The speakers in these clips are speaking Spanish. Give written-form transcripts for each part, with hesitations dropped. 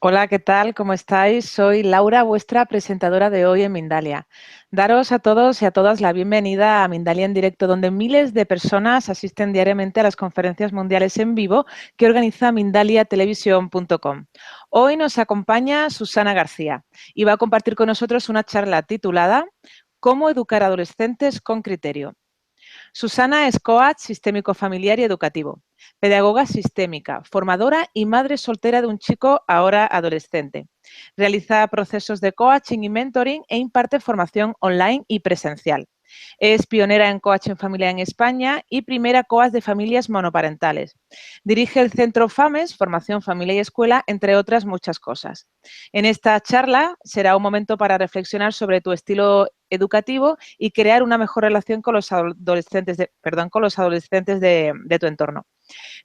Hola, ¿qué tal? ¿Cómo estáis? Soy Laura, vuestra presentadora de hoy en Mindalia. Daros a todos y a todas la bienvenida a Mindalia en directo, donde miles de personas asisten diariamente a las conferencias mundiales en vivo que organiza mindaliatelevisión.com. Hoy nos acompaña Susana García y va a compartir con nosotros una charla titulada ¿Cómo educar a adolescentes con criterio? Susana es coach sistémico familiar y educativo, pedagoga sistémica, formadora y madre soltera de un chico ahora adolescente. Realiza procesos de coaching y mentoring e imparte formación online y presencial. Es pionera en coaching familiar en España y primera coach de familias monoparentales. Dirige el Centro FAMES, Formación, Familia y Escuela, entre otras muchas cosas. En esta charla será un momento para reflexionar sobre tu estilo educativo y crear una mejor relación con los adolescentes de tu entorno.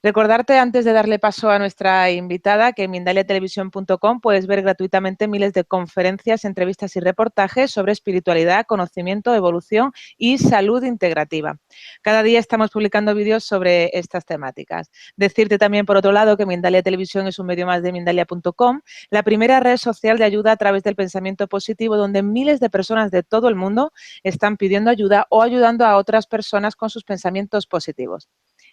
Recordarte, antes de darle paso a nuestra invitada, que en mindaliatelevisión.com puedes ver gratuitamente miles de conferencias, entrevistas y reportajes sobre espiritualidad, conocimiento, evolución y salud integrativa. Cada día estamos publicando vídeos sobre estas temáticas. Decirte también, por otro lado, que Mindalia Televisión es un medio más de Mindalia.com, la primera red social de ayuda a través del pensamiento positivo, donde miles de personas de todo el mundo están pidiendo ayuda o ayudando a otras personas con sus pensamientos positivos.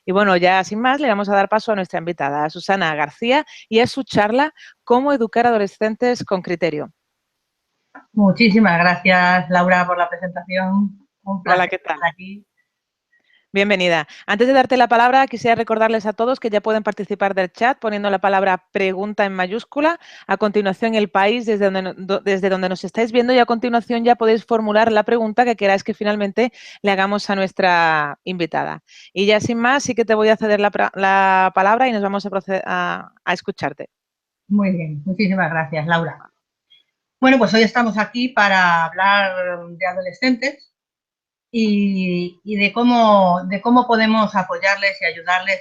Y bueno, ya sin más, le vamos a dar paso a nuestra invitada, a Susana García, y a su charla ¿Cómo educar a adolescentes con criterio? Muchísimas gracias, Laura, por la presentación. Un Hola, placer ¿qué tal? estar aquí. Bienvenida. Antes de darte la palabra, quisiera recordarles a todos que ya pueden participar del chat poniendo la palabra pregunta en mayúscula. A continuación, el país desde donde nos estáis viendo, y a continuación ya podéis formular la pregunta que queráis que finalmente le hagamos a nuestra invitada. Y ya sin más, sí que te voy a ceder la palabra y nos vamos a proceder a escucharte. Muy bien, muchísimas gracias, Laura. Bueno, pues hoy estamos aquí para hablar de adolescentes y de cómo podemos apoyarles y ayudarles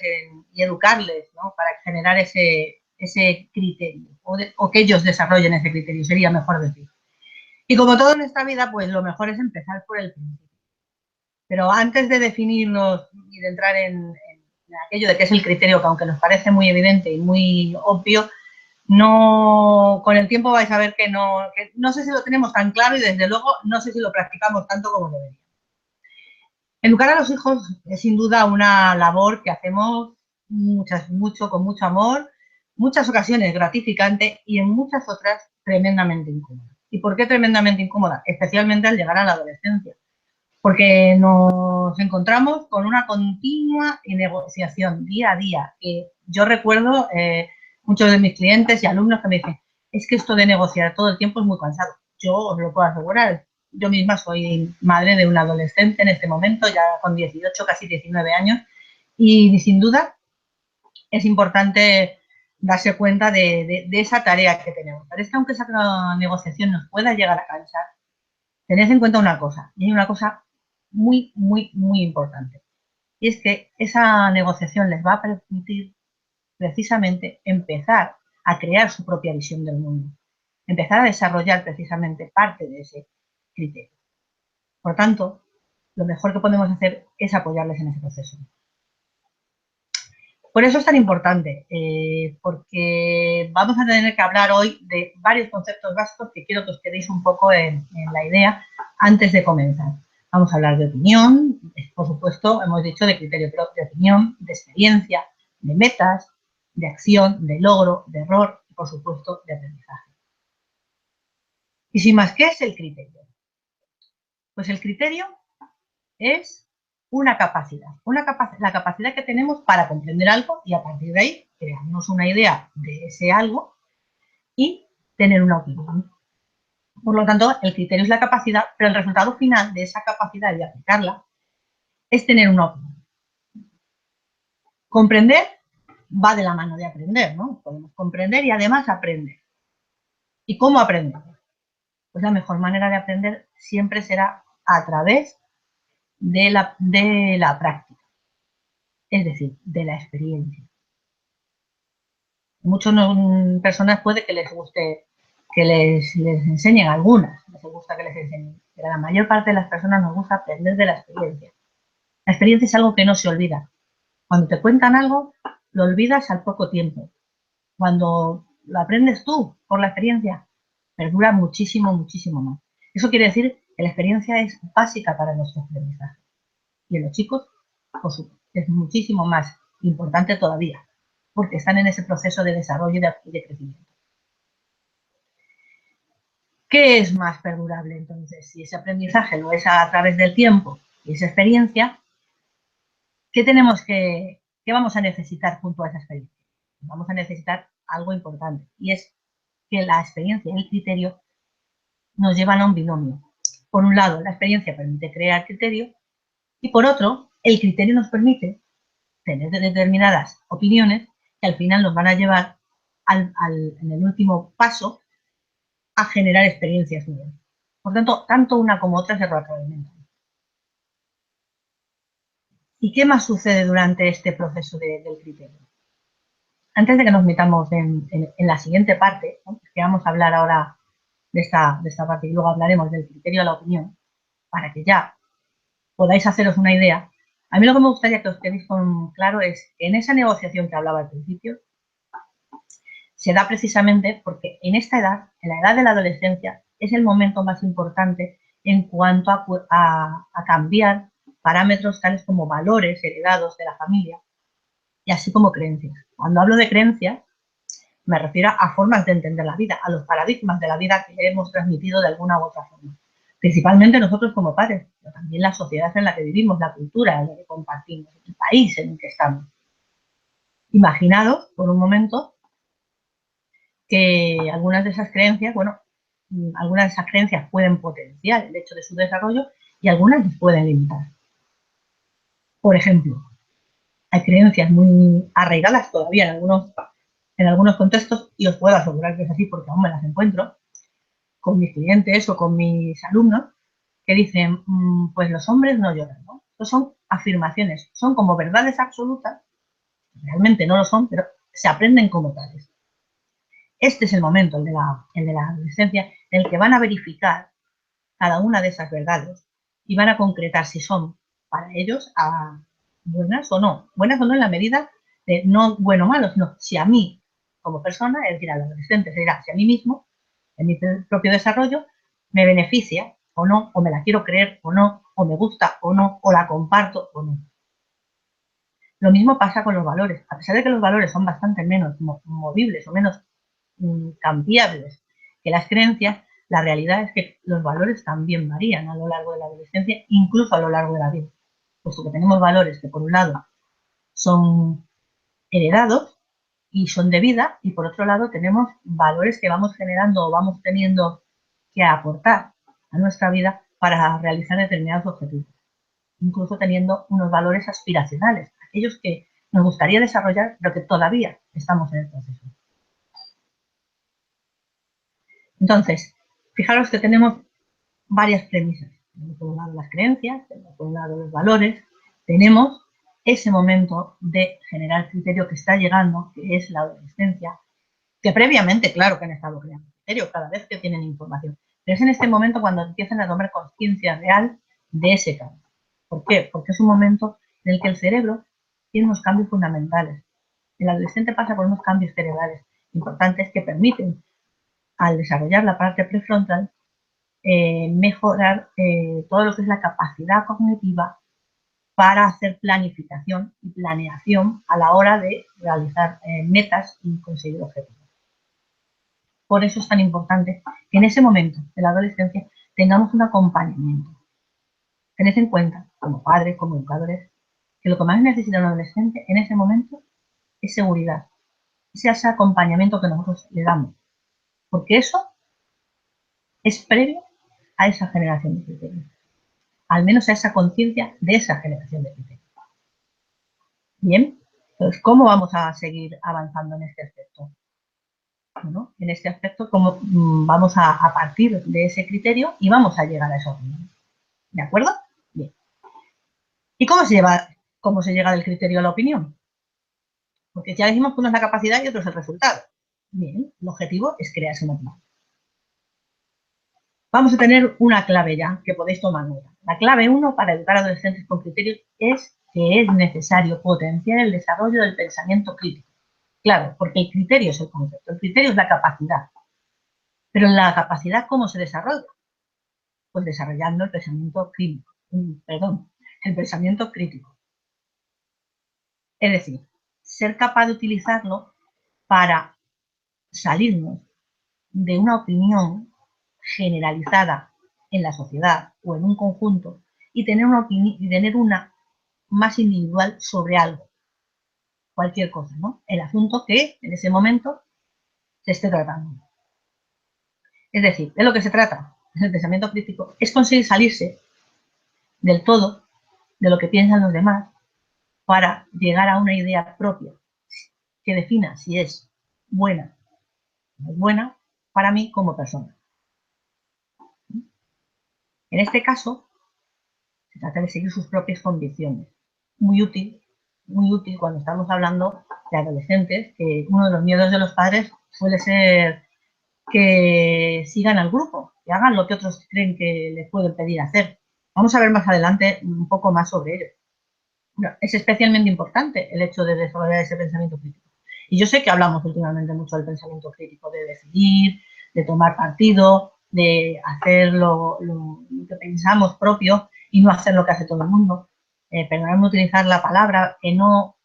y educarles, ¿no? Para generar ese criterio o que ellos desarrollen ese criterio, sería mejor decir. Y como todo en esta vida, pues lo mejor es empezar por el principio. Pero antes de definirnos y de entrar en aquello de qué es el criterio, que aunque nos parece muy evidente y muy obvio, no, con el tiempo vais a ver que no sé si lo tenemos tan claro y desde luego no sé si lo practicamos tanto como debería. Educar a los hijos es sin duda una labor que hacemos con mucho amor, muchas ocasiones gratificante y en muchas otras tremendamente incómoda. ¿Y por qué tremendamente incómoda? Especialmente al llegar a la adolescencia, porque nos encontramos con una continua negociación día a día. Yo recuerdo muchos de mis clientes y alumnos que me dicen, es que esto de negociar todo el tiempo es muy cansado. Yo os lo puedo asegurar. Yo misma soy madre de un adolescente en este momento, ya con 18, casi 19 años, y sin duda es importante darse cuenta de esa tarea que tenemos. Pero es que aunque esa negociación nos pueda llegar a cansar, tened en cuenta una cosa, y hay una cosa muy, muy, muy importante. Y es que esa negociación les va a permitir precisamente empezar a crear su propia visión del mundo, empezar a desarrollar precisamente parte de ese criterio. Por tanto, lo mejor que podemos hacer es apoyarles en ese proceso. Por eso es tan importante, porque vamos a tener que hablar hoy de varios conceptos básicos que quiero que os quedéis un poco en la idea antes de comenzar. Vamos a hablar de opinión, por supuesto, hemos dicho de criterio de opinión, de experiencia, de metas, de acción, de logro, de error y, por supuesto, de aprendizaje. Y sin más, ¿qué es el criterio? Pues el criterio es la capacidad que tenemos para comprender algo y a partir de ahí crearnos una idea de ese algo y tener una opinión. Por lo tanto, el criterio es la capacidad, pero el resultado final de esa capacidad de aplicarla es tener una opinión. Comprender va de la mano de aprender, ¿no? Podemos comprender y además aprender. ¿Y cómo aprender? Pues la mejor manera de aprender siempre será a través de la práctica, es decir, de la experiencia. Muchas personas puede que les guste que les enseñen algunas, les gusta que les enseñen, pero a la mayor parte de las personas nos gusta aprender de la experiencia. La experiencia es algo que no se olvida. Cuando te cuentan algo, lo olvidas al poco tiempo. Cuando lo aprendes tú por la experiencia, perdura muchísimo, muchísimo más. Eso quiere decir que la experiencia es básica para nuestro aprendizaje. Y en los chicos, pues, es muchísimo más importante todavía, porque están en ese proceso de desarrollo y de crecimiento. ¿Qué es más perdurable entonces? Si ese aprendizaje lo es a través del tiempo y esa experiencia, ¿qué vamos a necesitar junto a esa experiencia? Vamos a necesitar algo importante, y es que la experiencia y el criterio nos llevan a un binomio. Por un lado, la experiencia permite crear criterio, y por otro, el criterio nos permite tener determinadas opiniones que al final nos van a llevar en el último paso a generar experiencias nuevas. Por tanto, tanto una como otra se retroalimentan. ¿Y qué más sucede durante este proceso del criterio? Antes de que nos metamos en la siguiente parte, ¿no?, que vamos a hablar ahora de esta parte y luego hablaremos del criterio de la opinión, para que ya podáis haceros una idea, a mí lo que me gustaría que os quedéis claro es que en esa negociación que hablaba al principio, se da precisamente porque en esta edad, en la edad de la adolescencia, es el momento más importante en cuanto a cambiar parámetros tales como valores heredados de la familia y así como creencias. Cuando hablo de creencias, me refiero a formas de entender la vida, a los paradigmas de la vida que hemos transmitido de alguna u otra forma. Principalmente nosotros como padres, pero también la sociedad en la que vivimos, la cultura en la que compartimos, el país en el que estamos. Imaginaos por un momento que algunas de esas creencias, algunas de esas creencias pueden potenciar el hecho de su desarrollo y algunas les pueden limitar. Por ejemplo, hay creencias muy arraigadas todavía en algunos contextos, y os puedo asegurar que es así porque aún me las encuentro con mis clientes o con mis alumnos, que dicen, pues los hombres no lloran, ¿no? Estas son afirmaciones, son como verdades absolutas, realmente no lo son, pero se aprenden como tales. Este es el momento, el de la adolescencia, en el que van a verificar cada una de esas verdades y van a concretar si son para ellos buenas o no. Buenas o no en la medida de no bueno o malo, sino si a mí como persona, es decir, al adolescente se dirá si a mí mismo, en mi propio desarrollo, me beneficia o no, o me la quiero creer o no, o me gusta o no, o la comparto o no. Lo mismo pasa con los valores. A pesar de que los valores son bastante menos movibles o menos cambiables que las creencias, la realidad es que los valores también varían a lo largo de la adolescencia, incluso a lo largo de la vida. Puesto que tenemos valores que, por un lado, son heredados y son de vida, y por otro lado tenemos valores que vamos generando o vamos teniendo que aportar a nuestra vida para realizar determinados objetivos, incluso teniendo unos valores aspiracionales, aquellos que nos gustaría desarrollar, pero que todavía estamos en el proceso. Entonces, fijaros que tenemos varias premisas. Tenemos por un lado las creencias, tenemos por un lado los valores, tenemos ese momento de generar criterio que está llegando, que es la adolescencia, que previamente, claro, que han estado creando criterio cada vez que tienen información, pero es en este momento cuando empiezan a tomar conciencia real de ese cambio. ¿Por qué? Porque es un momento en el que el cerebro tiene unos cambios fundamentales. El adolescente pasa por unos cambios cerebrales importantes que permiten, al desarrollar la parte prefrontal, mejorar todo lo que es la capacidad cognitiva para hacer planificación y planeación a la hora de realizar metas y conseguir objetivos. Por eso es tan importante que en ese momento de la adolescencia tengamos un acompañamiento. Tened en cuenta, como padres, como educadores, que lo que más necesita un adolescente en ese momento es seguridad, ese acompañamiento que nosotros le damos, porque eso es previo a esa generación de criterios, al menos a esa conciencia de esa generación de criterios. Bien, entonces, ¿cómo vamos a seguir avanzando en este aspecto? Bueno, en este aspecto, ¿cómo vamos a partir de ese criterio y vamos a llegar a esa opinión? ¿De acuerdo? Bien. ¿Y cómo se llega del criterio a la opinión? Porque ya dijimos que uno es la capacidad y otro es el resultado. Bien, el objetivo es crearse una opinión. Vamos a tener una clave ya, que podéis tomar nota. La clave 1 para educar a adolescentes con criterios es que es necesario potenciar el desarrollo del pensamiento crítico. Claro, porque el criterio es el concepto, el criterio es la capacidad. Pero la capacidad, ¿cómo se desarrolla? Pues desarrollando el pensamiento crítico, el pensamiento crítico. Es decir, ser capaz de utilizarlo para salirnos de una opinión generalizada en la sociedad o en un conjunto y tener una más individual sobre algo, cualquier cosa, ¿no? El asunto que en ese momento se esté tratando. Es decir, de lo que se trata en el pensamiento crítico es conseguir salirse del todo de lo que piensan los demás para llegar a una idea propia que defina si es buena o no es buena para mí como persona. En este caso, se trata de seguir sus propias convicciones. Muy útil cuando estamos hablando de adolescentes, que uno de los miedos de los padres suele ser que sigan al grupo, que hagan lo que otros creen que les pueden pedir hacer. Vamos a ver más adelante un poco más sobre ello. Bueno, es especialmente importante el hecho de desarrollar ese pensamiento crítico. Y yo sé que hablamos últimamente mucho del pensamiento crítico, de decidir, de tomar partido, de hacer lo que pensamos propio y no hacer lo que hace todo el mundo. Perdonadme utilizar la palabra, que no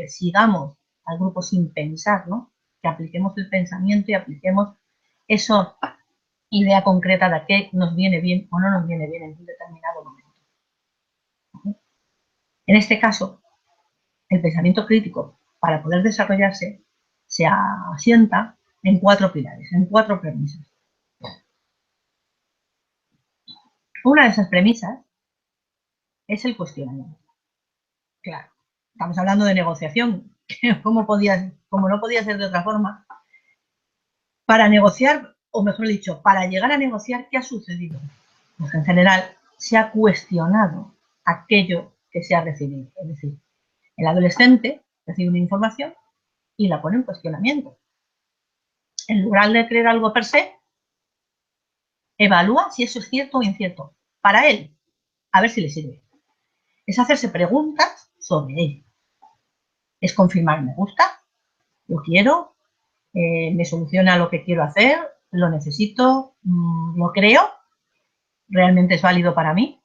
sigamos al grupo sin pensar, ¿no? Que apliquemos el pensamiento y apliquemos esa idea concreta de qué nos viene bien o no nos viene bien en un determinado momento. En este caso, el pensamiento crítico, para poder desarrollarse, se asienta en 4 pilares, en 4 premisas. Una de esas premisas es el cuestionamiento. Claro, estamos hablando de negociación, como no podía ser de otra forma. Para negociar, o mejor dicho, para llegar a negociar, ¿qué ha sucedido? Pues en general se ha cuestionado aquello que se ha recibido. Es decir, el adolescente recibe una información y la pone en cuestionamiento. En lugar de creer algo per se, evalúa si eso es cierto o incierto para él, a ver si le sirve. Es hacerse preguntas sobre ello. Es confirmar, me gusta, lo quiero, me soluciona lo que quiero hacer, lo necesito, lo creo, realmente es válido para mí.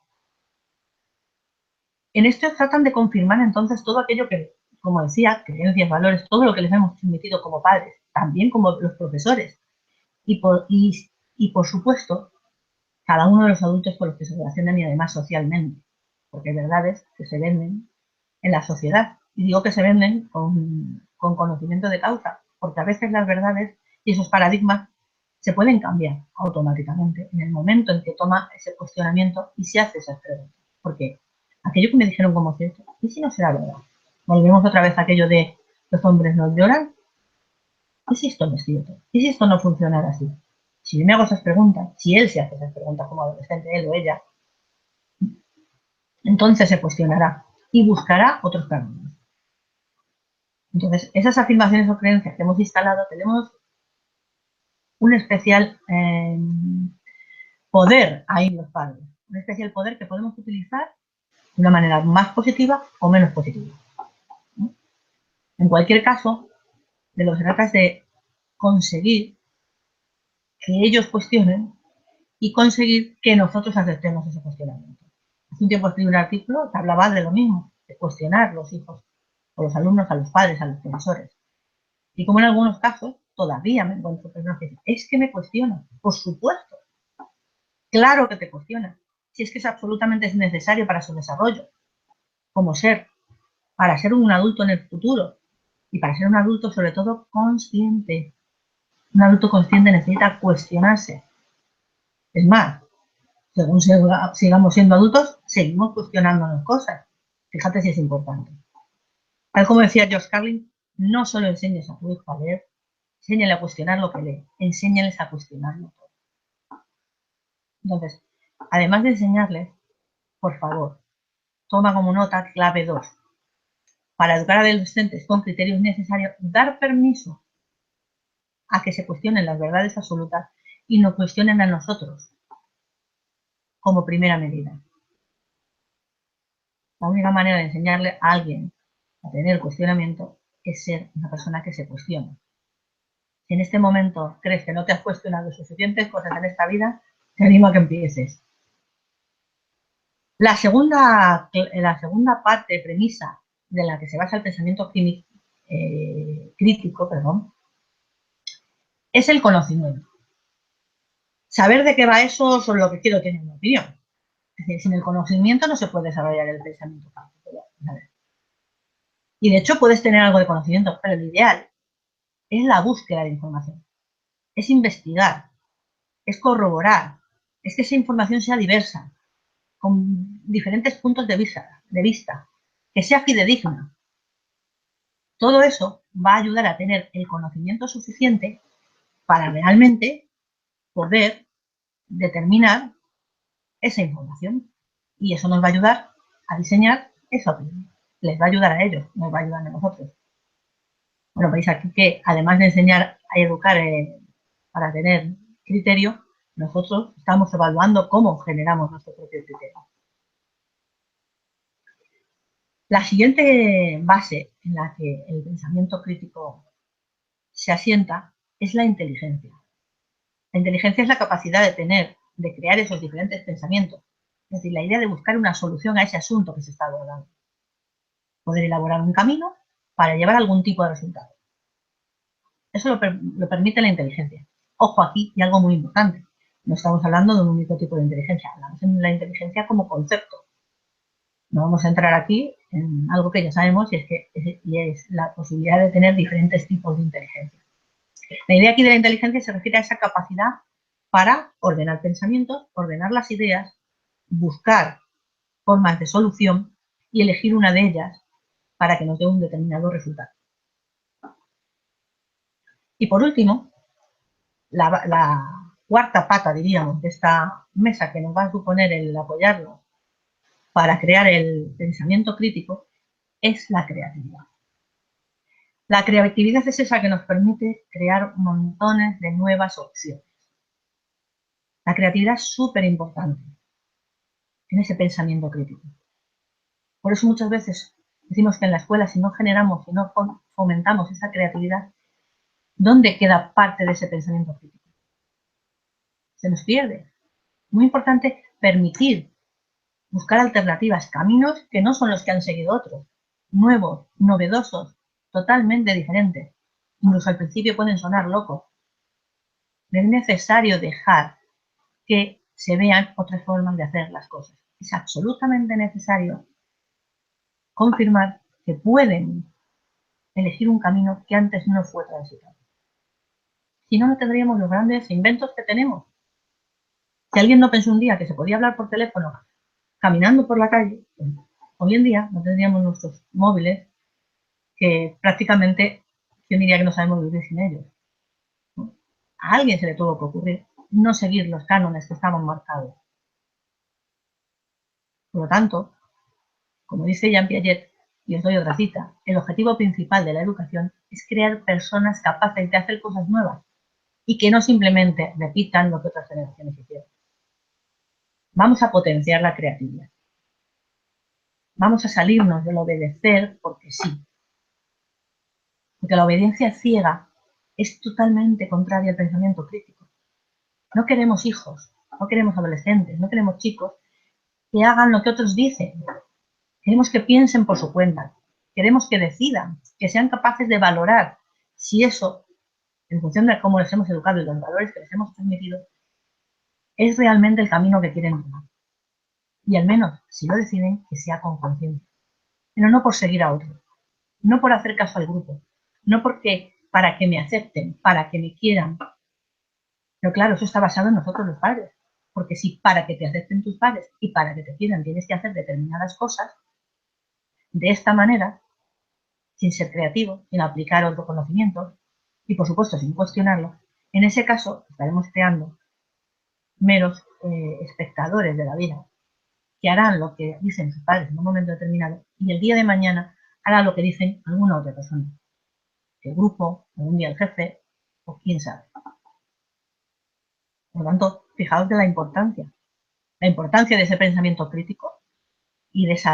En esto tratan de confirmar entonces todo aquello que, como decía, creencias, valores, todo lo que les hemos transmitido como padres, también como los profesores. Y por supuesto, cada uno de los adultos con los que se relacionan y además socialmente, porque hay verdades que se venden en la sociedad. Y digo que se venden con conocimiento de causa, porque a veces las verdades y esos paradigmas se pueden cambiar automáticamente en el momento en que toma ese cuestionamiento y se hace esas preguntas. Porque aquello que me dijeron como cierto, ¿y si no será verdad? Volvemos otra vez a aquello de los hombres no lloran. ¿Y si esto no es cierto? ¿Y si esto no funcionara así? Si yo me hago esas preguntas, si él se hace esas preguntas como adolescente, él o ella, entonces se cuestionará y buscará otros caminos. Entonces, esas afirmaciones o creencias que hemos instalado, tenemos un especial poder ahí en los padres, un especial poder que podemos utilizar de una manera más positiva o menos positiva. En cualquier caso, de lo que se trata es de conseguir que ellos cuestionen y conseguir que nosotros aceptemos ese cuestionamiento. Hace un tiempo escribí un artículo que hablaba de lo mismo, de cuestionar los hijos o los alumnos a los padres, a los profesores. Y como en algunos casos todavía me encuentro personas que dicen, es que me cuestionan. Por supuesto, claro que te cuestionan. Si es que es absolutamente necesario para su desarrollo como ser, para ser un adulto en el futuro y para ser un adulto sobre todo consciente. Un adulto consciente necesita cuestionarse. Es más, según sigamos siendo adultos, seguimos cuestionándonos cosas. Fíjate si es importante. Tal como decía George Carlin, no solo enseñes a tu hijo a leer, enséñale a cuestionar lo que lee, enséñales a cuestionarlo todo. Entonces, además de enseñarles, por favor, toma como nota clave 2. Para educar a adolescentes con criterios necesarios, dar permiso a que se cuestionen las verdades absolutas y nos cuestionen a nosotros como primera medida. La única manera de enseñarle a alguien a tener cuestionamiento es ser una persona que se cuestiona. Si en este momento crees que no te has cuestionado suficientes cosas en esta vida, te animo a que empieces. La segunda parte, premisa, de la que se basa el pensamiento crítico, es el conocimiento. Saber de qué va eso sobre lo que quiero tener una opinión. Es decir, sin el conocimiento no se puede desarrollar el pensamiento crítico. Y de hecho puedes tener algo de conocimiento, pero lo ideal es la búsqueda de información. Es investigar, es corroborar, es que esa información sea diversa, con diferentes puntos de vista, que sea fidedigna. Todo eso va a ayudar a tener el conocimiento suficiente para realmente poder determinar esa información. Y eso nos va a ayudar a diseñar esa opinión. Les va a ayudar a ellos, nos va a ayudar a nosotros. Bueno, veis aquí que además de enseñar a educar para tener criterio, nosotros estamos evaluando cómo generamos nuestro propio criterio. La siguiente base en la que el pensamiento crítico se asienta es la inteligencia. La inteligencia es la capacidad de crear esos diferentes pensamientos. Es decir, la idea de buscar una solución a ese asunto que se está abordando. Poder elaborar un camino para llevar algún tipo de resultado. Eso lo permite la inteligencia. Ojo aquí, y algo muy importante. No estamos hablando de un único tipo de inteligencia. Hablamos de la inteligencia como concepto. No vamos a entrar aquí en algo que ya sabemos y es la posibilidad de tener diferentes tipos de inteligencia. La idea aquí de la inteligencia se refiere a esa capacidad para ordenar pensamientos, ordenar las ideas, buscar formas de solución y elegir una de ellas para que nos dé un determinado resultado. Y por último, la cuarta pata, diríamos, de esta mesa que nos va a suponer el apoyarnos para crear el pensamiento crítico es la creatividad. La creatividad es esa que nos permite crear montones de nuevas opciones. La creatividad es súper importante en ese pensamiento crítico. Por eso muchas veces decimos que en la escuela, si no generamos, si no fomentamos esa creatividad, ¿dónde queda parte de ese pensamiento crítico? Se nos pierde. Muy importante permitir buscar alternativas, caminos que no son los que han seguido otros, nuevos, novedosos, totalmente diferentes. Incluso al principio pueden sonar locos. Es necesario dejar que se vean otras formas de hacer las cosas. Es absolutamente necesario confirmar que pueden elegir un camino que antes no fue transitado. Si no, no tendríamos los grandes inventos que tenemos. Si alguien no pensó un día que se podía hablar por teléfono caminando por la calle, hoy en día no tendríamos nuestros móviles que prácticamente yo diría que no sabemos vivir sin ellos. A alguien se le tuvo que ocurrir no seguir los cánones que estaban marcados. Por lo tanto, como dice Jean Piaget, y os doy otra cita, el objetivo principal de la educación es crear personas capaces de hacer cosas nuevas y que no simplemente repitan lo que otras generaciones hicieron. Vamos a potenciar la creatividad. Vamos a salirnos del obedecer porque sí. Porque la obediencia ciega es totalmente contraria al pensamiento crítico. No queremos hijos, no queremos adolescentes, no queremos chicos que hagan lo que otros dicen. Queremos que piensen por su cuenta. Queremos que decidan, que sean capaces de valorar si eso, en función de cómo les hemos educado y los valores que les hemos transmitido, es realmente el camino que quieren tomar. Y al menos, si lo deciden, que sea con conciencia. Pero no por seguir a otro, no por hacer caso al grupo, no porque para que me acepten, para que me quieran. Pero claro, eso está basado en nosotros los padres. Porque si para que te acepten tus padres y para que te quieran tienes que hacer determinadas cosas, de esta manera, sin ser creativo, sin aplicar otro conocimiento y, por supuesto, sin cuestionarlo, en ese caso estaremos creando meros espectadores de la vida que harán lo que dicen sus padres en un momento determinado y el día de mañana hará lo que dicen alguna otra persona, el grupo, algún día el jefe o quién sabe. Por lo tanto, fijaos de la importancia de ese pensamiento crítico y de ese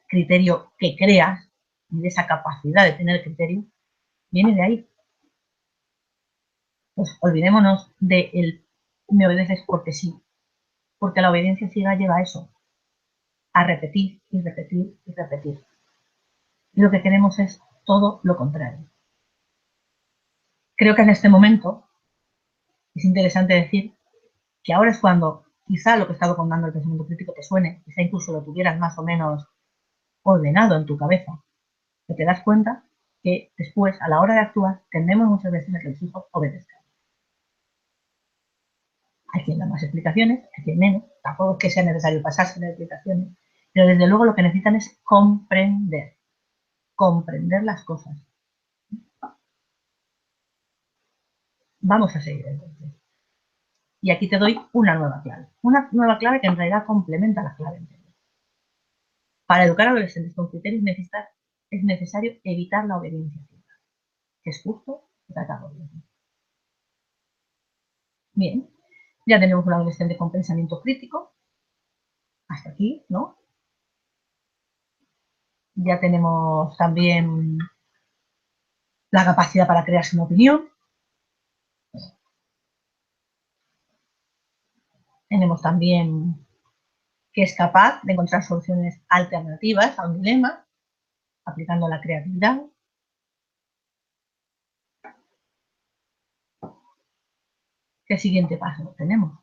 criterio que creas y de esa capacidad de tener criterio Viene de ahí. Pues olvidémonos de el me obedeces porque sí, porque la obediencia ciega lleva a eso, a repetir y repetir y repetir. Y lo que queremos es todo lo contrario. Creo que en este momento es interesante decir que ahora es cuando quizá lo que he estado contando el pensamiento crítico te suene, quizá incluso lo tuvieras más o menos ordenado en tu cabeza, que te das cuenta que después, a la hora de actuar, tendemos muchas veces a que los hijos obedezcan. Hay quien da más explicaciones, hay quien menos, tampoco es que sea necesario pasarse de explicaciones, pero desde luego lo que necesitan es comprender las cosas. Vamos a seguir entonces. Y aquí te doy una nueva clave que en realidad complementa la clave anterior. Para educar a adolescentes con criterios es necesario evitar la obediencia ciega, que es justo tratarlo bien. Bien, ya tenemos un adolescente con pensamiento crítico, hasta aquí, ¿no? Ya tenemos también la capacidad para crearse una opinión. Tenemos también que es capaz de encontrar soluciones alternativas a un dilema, aplicando la creatividad. ¿Qué siguiente paso tenemos?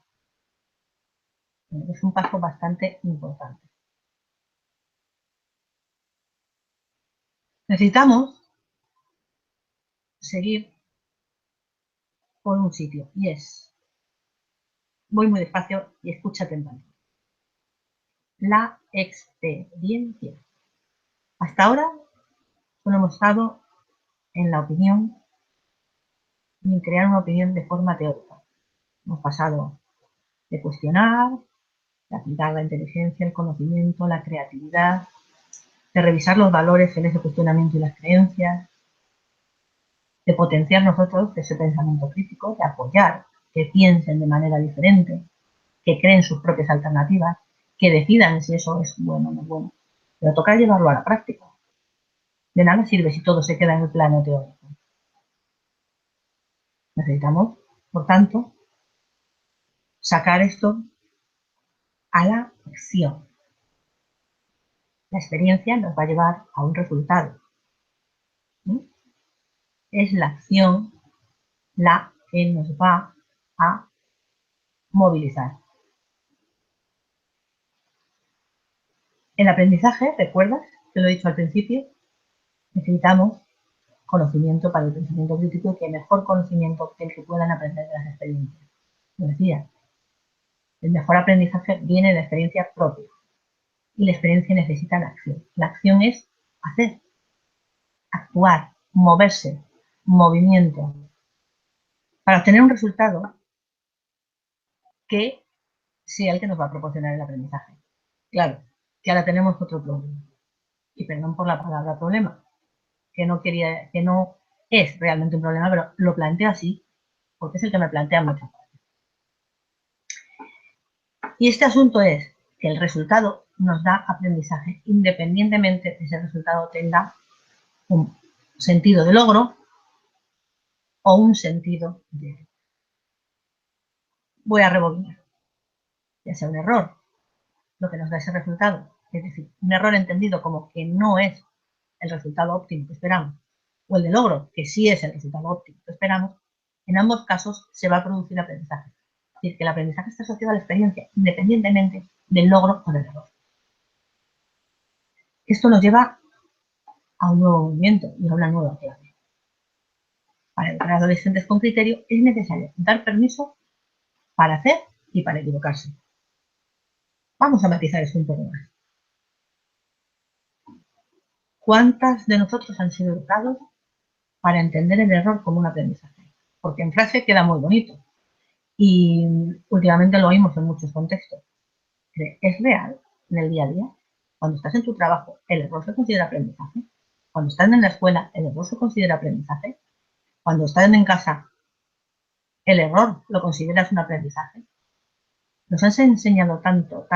Es un paso bastante importante. Necesitamos seguir por un sitio y es, voy muy despacio y escucha atentamente, la experiencia. Hasta ahora solo hemos estado en la opinión ni crear una opinión de forma teórica. Hemos pasado de cuestionar, de aplicar la inteligencia, el conocimiento, la creatividad, de revisar los valores en ese cuestionamiento y las creencias, de potenciar nosotros ese pensamiento crítico, de apoyar que piensen de manera diferente, que creen sus propias alternativas, que decidan si eso es bueno o no es bueno. Pero toca llevarlo a la práctica. De nada sirve si todo se queda en el plano teórico. Necesitamos, por tanto, sacar esto a la acción. La experiencia nos va a llevar a un resultado. ¿Sí? Es la acción la que nos va a movilizar. El aprendizaje, ¿recuerdas? Te lo he dicho al principio, necesitamos conocimiento para el pensamiento crítico y que mejor conocimiento que el que puedan aprender de las experiencias. Lo decía, el mejor aprendizaje viene de la experiencia propia y la experiencia necesita la acción. La acción es hacer, actuar, moverse, movimiento, para obtener un resultado que sea el que nos va a proporcionar el aprendizaje. Claro, que ahora tenemos otro problema. Y perdón por la palabra problema, que no es realmente un problema, pero lo planteo así, porque es el que me plantea mucho. Y este asunto es que el resultado nos da aprendizaje, independientemente de que ese resultado tenga un sentido de logro o un sentido de... Voy a rebobinar. Ya sea un error, lo que nos da ese resultado, es decir, un error entendido como que no es el resultado óptimo que esperamos, o el de logro, que sí es el resultado óptimo que esperamos, en ambos casos se va a producir aprendizaje. Es decir, que el aprendizaje está asociado a la experiencia, independientemente del logro o del error. Esto nos lleva a un nuevo movimiento y a una nueva clave. Para educar a adolescentes con criterio es necesario dar permiso para hacer y para equivocarse. Vamos a matizar esto un poco más. ¿Cuántas de nosotros han sido educados para entender el error como un aprendizaje? Porque en frase queda muy bonito y últimamente lo oímos en muchos contextos. ¿Es real en el día a día? Cuando estás en tu trabajo, ¿el error se considera aprendizaje? Cuando estás en la escuela, ¿el error se considera aprendizaje? Cuando estás en casa, ¿el error lo consideras un aprendizaje? Nos han enseñado tanto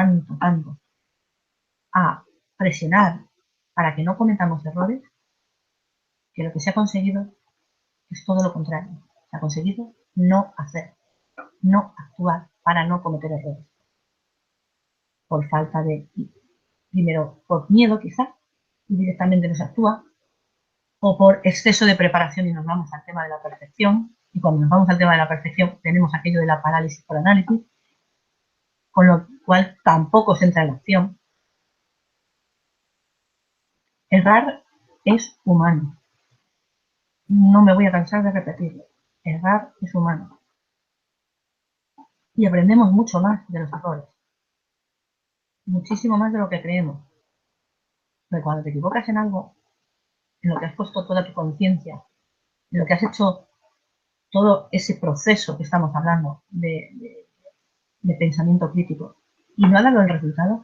a presionar para que no cometamos errores, que lo que se ha conseguido es todo lo contrario. Se ha conseguido no hacer, no actuar para no cometer errores. Por falta de, primero, por miedo quizás, y directamente no se actúa, o por exceso de preparación y nos vamos al tema de la perfección, y cuando nos vamos al tema de la perfección tenemos aquello de la parálisis por análisis, con lo cual tampoco se entra en la acción. Errar es humano. No me voy a cansar de repetirlo. Errar es humano. Y aprendemos mucho más de los errores. Muchísimo más de lo que creemos. Porque cuando te equivocas en algo, en lo que has puesto toda tu conciencia, en lo que has hecho todo ese proceso que estamos hablando de pensamiento crítico, y no ha dado el resultado,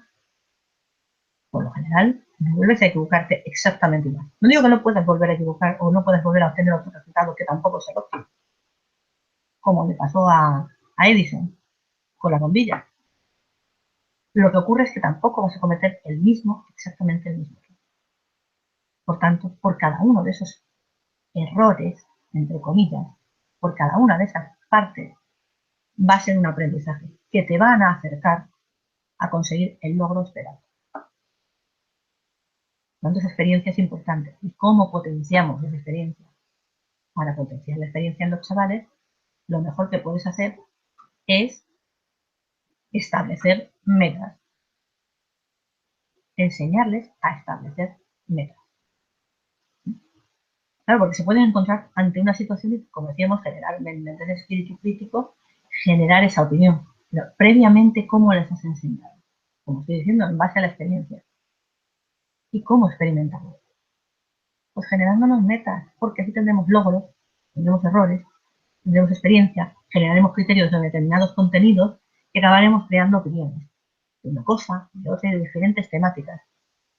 por lo general, no vuelves a equivocarte exactamente igual. No digo que no puedas volver a equivocar o no puedas volver a obtener otro resultado que tampoco se óptimo, como le pasó a Edison con la bombilla. Lo que ocurre es que tampoco vas a cometer exactamente el mismo. Por tanto, por cada uno de esos errores, entre comillas, por cada una de esas partes, va a ser un aprendizaje que te van a acercar a conseguir el logro esperado. Por tanto, esa experiencia es importante. ¿Y cómo potenciamos esa experiencia? Para potenciar la experiencia en los chavales, lo mejor que puedes hacer es establecer metas. Enseñarles a establecer metas. Claro, porque se pueden encontrar ante una situación y, como decíamos, generalmente desde el espíritu crítico, generar esa opinión. Pero previamente, ¿cómo les has enseñado? Como estoy diciendo, en base a la experiencia. ¿Y cómo experimentarlo? Pues generándonos metas, porque así tendremos logros, tendremos errores, tendremos experiencia, generaremos criterios de determinados contenidos y acabaremos creando opiniones de una cosa, de otra y de diferentes temáticas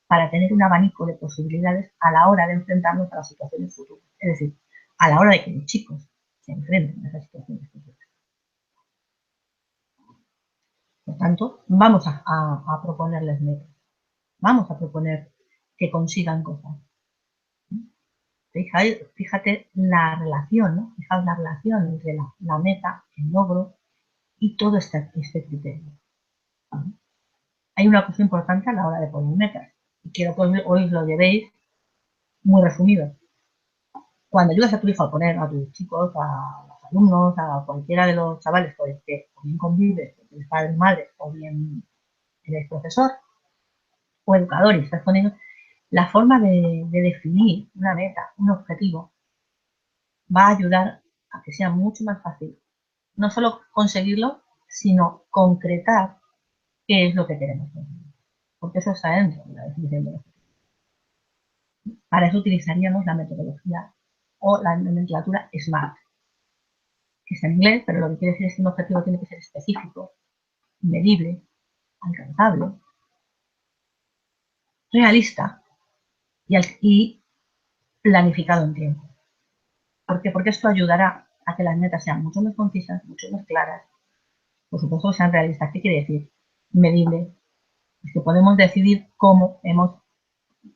para tener un abanico de posibilidades a la hora de enfrentarnos a las situaciones futuras. Es decir, a la hora de que los chicos se enfrenten a esas situaciones futuras. Por tanto, vamos a proponerles metas. Vamos a proponer que consigan cosas. Fíjate la relación, ¿no? Fijaos la relación entre la meta, el logro y todo este criterio. Hay una cosa importante a la hora de poner metas. Y quiero que hoy lo llevéis muy resumido. Cuando ayudas a tu hijo a poner a tus chicos, a los alumnos, a cualquiera de los chavales con los que o bien convives, o bien padre o madre, o bien eres profesor o educador y estás poniendo, la forma de definir una meta, un objetivo, va a ayudar a que sea mucho más fácil. No solo conseguirlo, sino concretar qué es lo que queremos conseguir. Porque eso está dentro de la definición del objetivo. Para eso utilizaríamos la metodología o la nomenclatura SMART, que está en inglés, pero lo que quiere decir es que un objetivo tiene que ser específico, medible, alcanzable, realista y planificado en tiempo. ¿Por qué? Porque esto ayudará a que las metas sean mucho más concisas, mucho más claras, por supuesto sean realistas. ¿Qué quiere decir? Medible. Es que podemos decidir cómo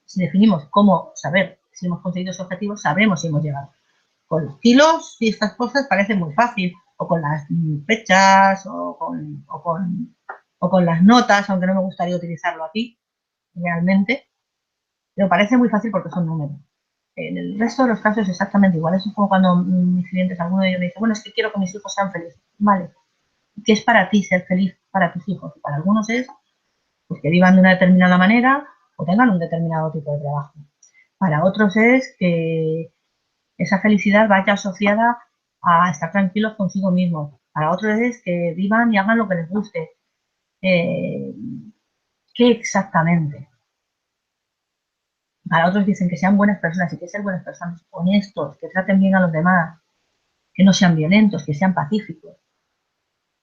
si definimos cómo saber si hemos conseguido ese objetivo, sabremos si hemos llegado. Con los kilos y estas cosas parece muy fácil, o con las fechas, o con las notas, aunque no me gustaría utilizarlo aquí, realmente, pero parece muy fácil porque son números. En el resto de los casos es exactamente igual. Eso es como cuando mis clientes, alguno de ellos me dice, bueno, es que quiero que mis hijos sean felices. Vale. ¿Qué es para ti ser feliz para tus hijos? Para algunos es pues, que vivan de una determinada manera o tengan un determinado tipo de trabajo. Para otros es que esa felicidad vaya asociada a estar tranquilos consigo mismos. Para otros es que vivan y hagan lo que les guste. ¿Qué exactamente? Para otros dicen que sean buenas personas y que ser buenas personas, honestos, que traten bien a los demás, que no sean violentos, que sean pacíficos,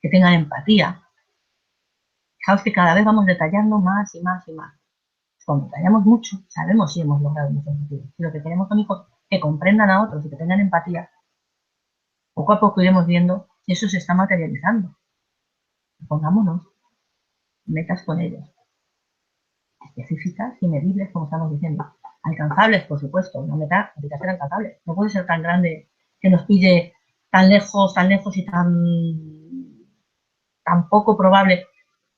que tengan empatía. Fijaos que cada vez vamos detallando más y más y más. Cuando detallamos mucho, sabemos si hemos logrado nuestros objetivos. Si lo que queremos son hijos que comprendan a otros y que tengan empatía, poco a poco iremos viendo si eso se está materializando. Pongámonos metas con ellos, específicas y medibles, como estamos diciendo. Alcanzables, por supuesto, una meta tiene que ser alcanzable. No puede ser tan grande que nos pille tan lejos y tan poco probable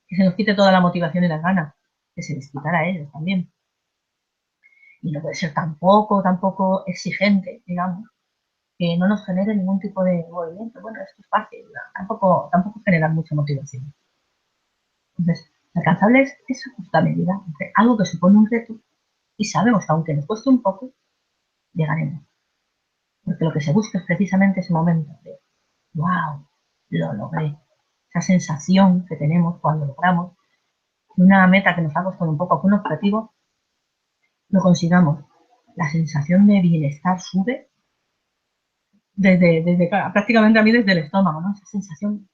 que se nos quite toda la motivación y las ganas, que se les quitara a ellos también. Y no puede ser tampoco exigente, digamos, que no nos genere ningún tipo de movimiento. Bueno, esto es fácil, tampoco genera mucha motivación. Entonces, alcanzable es esa justa medida entre algo que supone un reto y sabemos que aunque nos cueste un poco, llegaremos. Porque lo que se busca es precisamente ese momento de wow, lo logré. Esa sensación que tenemos cuando logramos una meta que nos ha costado un poco, que un objetivo, lo consigamos. La sensación de bienestar sube desde prácticamente a mí desde el estómago, ¿no? Esa sensación,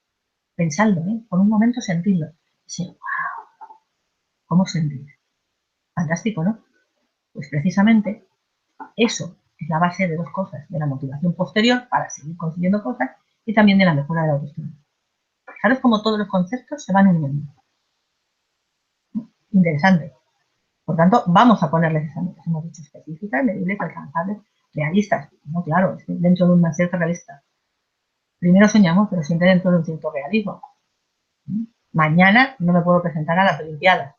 pensadlo, por un momento sentirlo. Sí, wow, ¿cómo sentir? Fantástico, ¿no? Pues precisamente eso es la base de dos cosas, de la motivación posterior para seguir consiguiendo cosas y también de la mejora de la autoestima. Fijaros cómo todos los conceptos se van uniendo. Interesante. Por tanto, vamos a ponerles esas metas, hemos dicho, específicas, medibles, alcanzables, realistas. No, claro, dentro de una cierta realista. Primero soñamos, pero siempre dentro de un cierto realismo. Mañana no me puedo presentar a las Olimpiadas.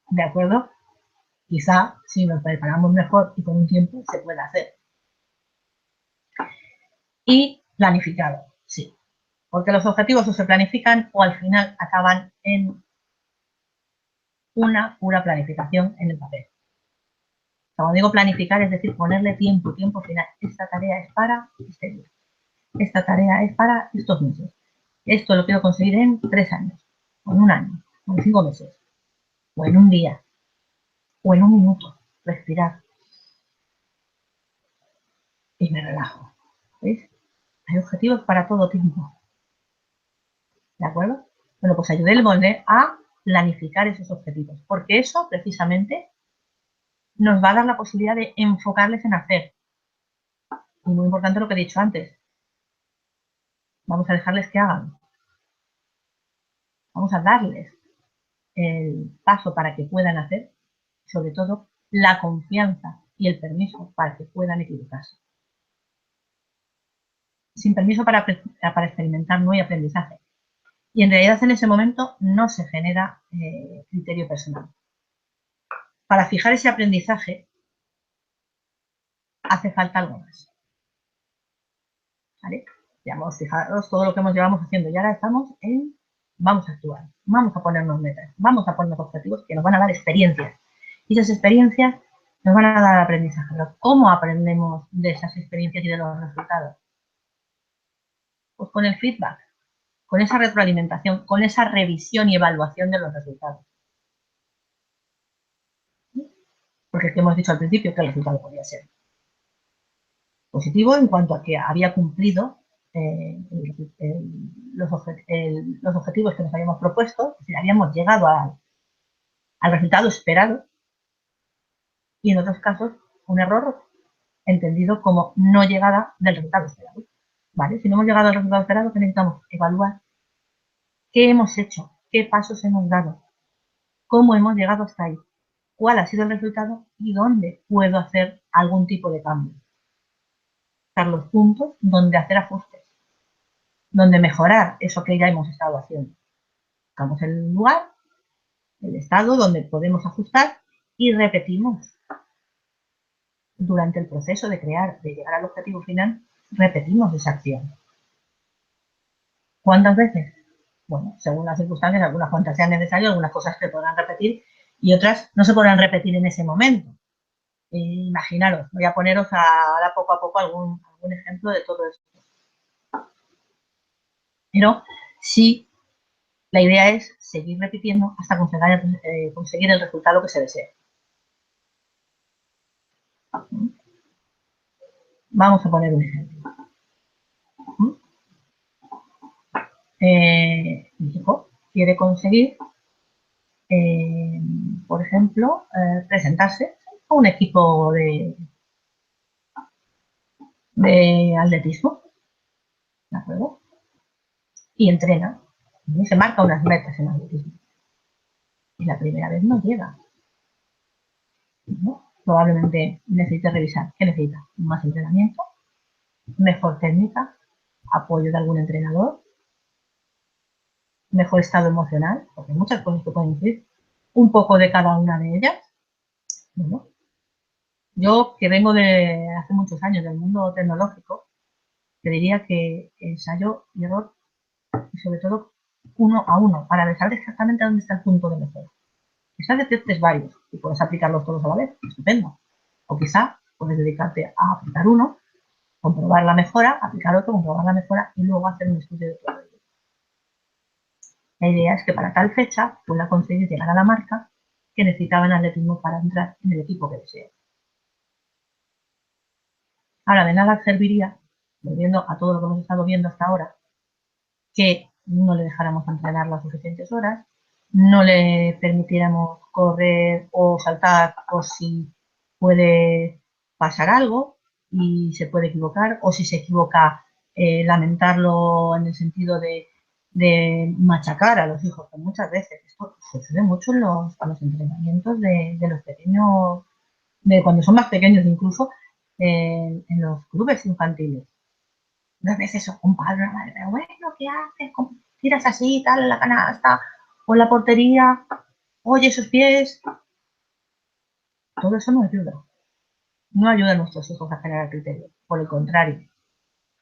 ¿De acuerdo? Quizá si nos preparamos mejor y con un tiempo se pueda hacer. Y planificado, sí. Porque los objetivos o se planifican o al final acaban en una pura planificación en el papel. Cuando digo planificar, es decir, ponerle tiempo final. Esta tarea es para este día. Esta tarea es para estos meses. Esto lo quiero conseguir en 3 años, o en 1 año, o en 5 meses, o en un día, o en 1 minuto. Respirar. Y me relajo. ¿Veis? Hay objetivos para todo tiempo. ¿De acuerdo? Bueno, pues ayudémosle a planificar esos objetivos, porque eso precisamente nos va a dar la posibilidad de enfocarles en hacer. Y muy importante lo que he dicho antes. Vamos a dejarles que hagan. Vamos a darles el paso para que puedan hacer, sobre todo la confianza y el permiso para que puedan equivocarse. Sin permiso para experimentar no hay aprendizaje. Y en realidad en ese momento no se genera criterio personal. Para fijar ese aprendizaje hace falta algo más. ¿Vale? Ya hemos fijado todo lo que llevamos haciendo y ahora estamos en vamos a actuar, vamos a ponernos metas, vamos a ponernos objetivos que nos van a dar experiencias. Y esas experiencias nos van a dar aprendizaje. Pero ¿cómo aprendemos de esas experiencias y de los resultados? Pues con el feedback, con esa retroalimentación, con esa revisión y evaluación de los resultados. Porque hemos dicho al principio que el resultado podía ser positivo en cuanto a que había cumplido los objetivos que nos habíamos propuesto, es decir, habíamos llegado al resultado esperado, y en otros casos un error entendido como no llegada del resultado esperado. ¿Vale? Si no hemos llegado al resultado esperado, necesitamos evaluar qué hemos hecho, qué pasos hemos dado, cómo hemos llegado hasta ahí, cuál ha sido el resultado y dónde puedo hacer algún tipo de cambio. Buscar los puntos donde hacer ajustes, donde mejorar eso que ya hemos estado haciendo. Buscamos el lugar, el estado donde podemos ajustar y repetimos. Durante el proceso de llegar al objetivo final, repetimos esa acción. ¿Cuántas veces? Bueno, según las circunstancias, algunas cuantas sean necesarias, algunas cosas se podrán repetir y otras no se podrán repetir en ese momento. Imaginaros, voy a poneros ahora poco a poco algún ejemplo de todo esto. Pero sí, la idea es seguir repitiendo hasta conseguir el resultado que se desee. Vamos a poner un ejemplo. Mi hijo quiere conseguir, por ejemplo, presentarse a un equipo de atletismo, ¿de acuerdo? Y entrena, y se marca unas metas en atletismo. Y la primera vez no llega, ¿no? probablemente necesite revisar. ¿Qué necesita? Más entrenamiento, mejor técnica, apoyo de algún entrenador, mejor estado emocional, porque hay muchas cosas que pueden influir, un poco de cada una de ellas. Bueno, yo que vengo de hace muchos años del mundo tecnológico, te diría que ensayo y error, y sobre todo uno a uno, para ver saber exactamente dónde está el punto de mejora. Quizás detectes varios y puedes aplicarlos todos a la vez, estupendo. O quizá puedes dedicarte a aplicar uno, comprobar la mejora, aplicar otro, comprobar la mejora y luego hacer un estudio de todo ello. La idea es que para tal fecha pueda conseguir llegar a la marca que necesitaba en atletismo para entrar en el equipo que desea. Ahora, de nada serviría, volviendo a todo lo que hemos estado viendo hasta ahora, que no le dejáramos entrenar las suficientes horas, no le permitiéramos correr o saltar por si puede pasar algo y se puede equivocar, o si se equivoca, lamentarlo en el sentido de machacar a los hijos, que muchas veces esto sucede mucho en los entrenamientos de los pequeños, de cuando son más pequeños incluso, en los clubes infantiles. A veces un padre, una madre, pero bueno, ¿qué haces? ¿Cómo tiras así, tal, en la canasta o en la portería? Oye, esos pies. Todo eso no ayuda. No ayuda a nuestros hijos a generar criterio. Por el contrario,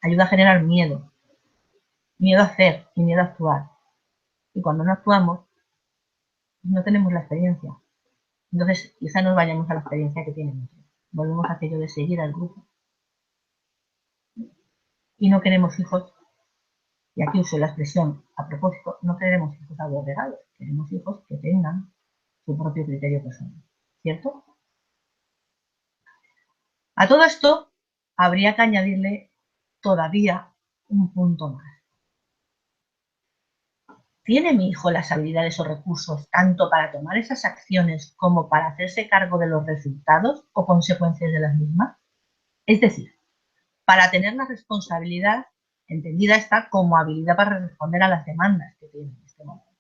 ayuda a generar miedo. Miedo a hacer y miedo a actuar. Y cuando no actuamos, no tenemos la experiencia. Entonces, quizá nos vayamos a la experiencia que tienen otros. Volvemos a aquello de seguir al grupo. Y no queremos hijos, y aquí uso la expresión a propósito, no queremos hijos aborregados, queremos hijos que tengan su propio criterio personal, ¿cierto? A todo esto habría que añadirle todavía un punto más. ¿Tiene mi hijo las habilidades o recursos tanto para tomar esas acciones como para hacerse cargo de los resultados o consecuencias de las mismas? Es decir, para tener la responsabilidad, entendida está como habilidad para responder a las demandas que tiene en este momento.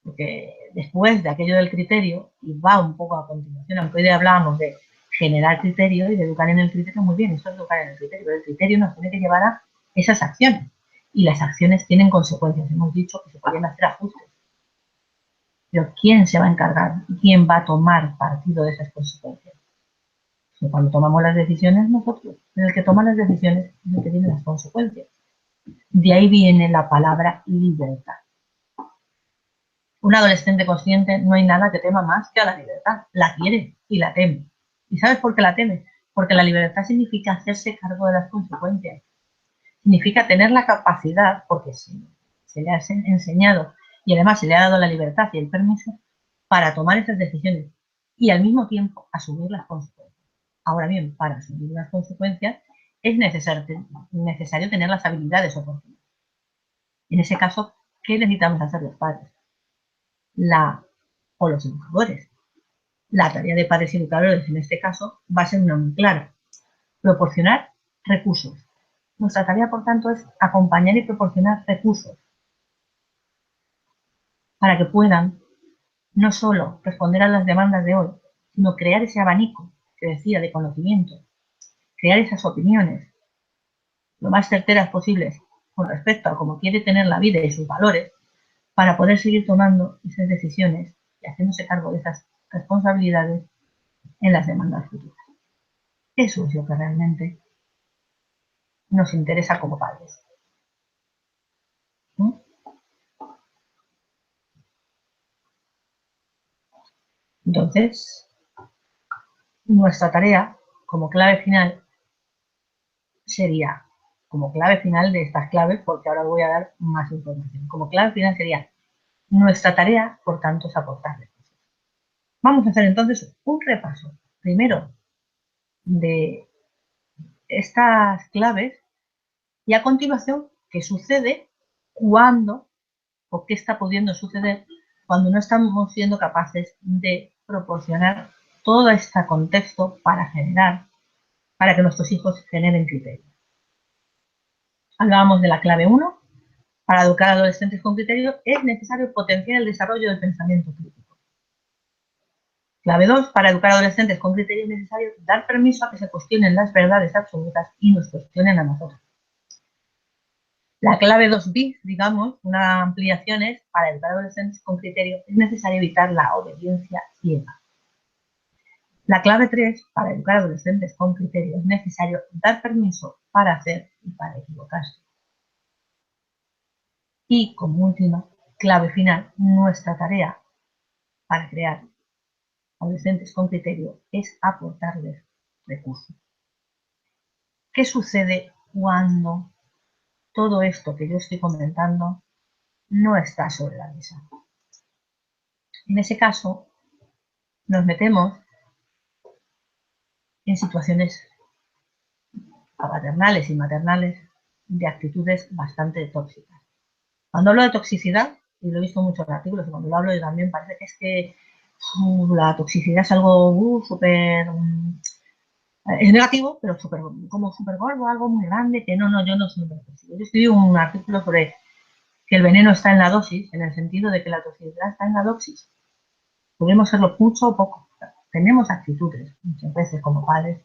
Porque después de aquello del criterio, y va un poco a continuación, aunque hoy hablábamos de generar criterio y de educar en el criterio, muy bien, esto es educar en el criterio, pero el criterio nos tiene que llevar a esas acciones. Y las acciones tienen consecuencias, hemos dicho que se podrían hacer ajustes. Pero ¿quién se va a encargar? ¿Quién va a tomar partido de esas consecuencias? Y cuando tomamos las decisiones, nosotros. El que toma las decisiones es el que tiene las consecuencias. De ahí viene la palabra libertad. Un adolescente consciente no hay nada que tema más que a la libertad. La quiere y la teme. ¿Y sabes por qué la teme? Porque la libertad significa hacerse cargo de las consecuencias. Significa tener la capacidad, porque se le ha enseñado y además se le ha dado la libertad y el permiso para tomar esas decisiones y al mismo tiempo asumir las consecuencias. Ahora bien, para asumir las consecuencias es necesario tener las habilidades oportunas. En ese caso, ¿qué necesitamos hacer los padres? O los educadores. La tarea de padres y educadores en este caso va a ser una muy clara: proporcionar recursos. Nuestra tarea, por tanto, es acompañar y proporcionar recursos para que puedan no solo responder a las demandas de hoy, sino crear ese abanico que decía de conocimiento, crear esas opiniones lo más certeras posibles con respecto a cómo quiere tener la vida y sus valores, para poder seguir tomando esas decisiones y haciéndose cargo de esas responsabilidades en las demandas futuras. Eso es lo que realmente nos interesa como padres. ¿Mm? Entonces, nuestra tarea como clave final sería, como clave final de estas claves, porque ahora voy a dar más información, como clave final sería, nuestra tarea, por tanto, es aportar recursos. Vamos a hacer entonces un repaso, primero, de estas claves y a continuación, qué sucede cuando o qué está pudiendo suceder cuando no estamos siendo capaces de proporcionar todo este contexto para que nuestros hijos generen criterio. Hablábamos de la clave 1. Para educar a adolescentes con criterio es necesario potenciar el desarrollo del pensamiento crítico. Clave 2, para educar a adolescentes con criterios necesarios, dar permiso a que se cuestionen las verdades absolutas y nos cuestionen a nosotros. La clave 2 bis, digamos, una ampliación es, para educar a adolescentes con criterios, es necesario evitar la obediencia ciega. La clave 3, para educar a adolescentes con criterios, es necesario dar permiso para hacer y para equivocarse. Y como última clave final, nuestra tarea para crear adolescentes con criterio es aportarles recursos. ¿Qué sucede cuando todo esto que yo estoy comentando no está sobre la mesa? En ese caso, nos metemos en situaciones paternales y maternales de actitudes bastante tóxicas. Cuando hablo de toxicidad, y lo he visto en muchos artículos, y cuando lo hablo yo también, parece que es que la toxicidad es algo súper... es negativo, pero como súper gordo, algo muy grande, que no, yo no soy toxicidad. Yo escribí un artículo sobre que el veneno está en la dosis, en el sentido de que la toxicidad está en la dosis. Podemos serlo mucho o poco. Tenemos actitudes, muchas veces como padres,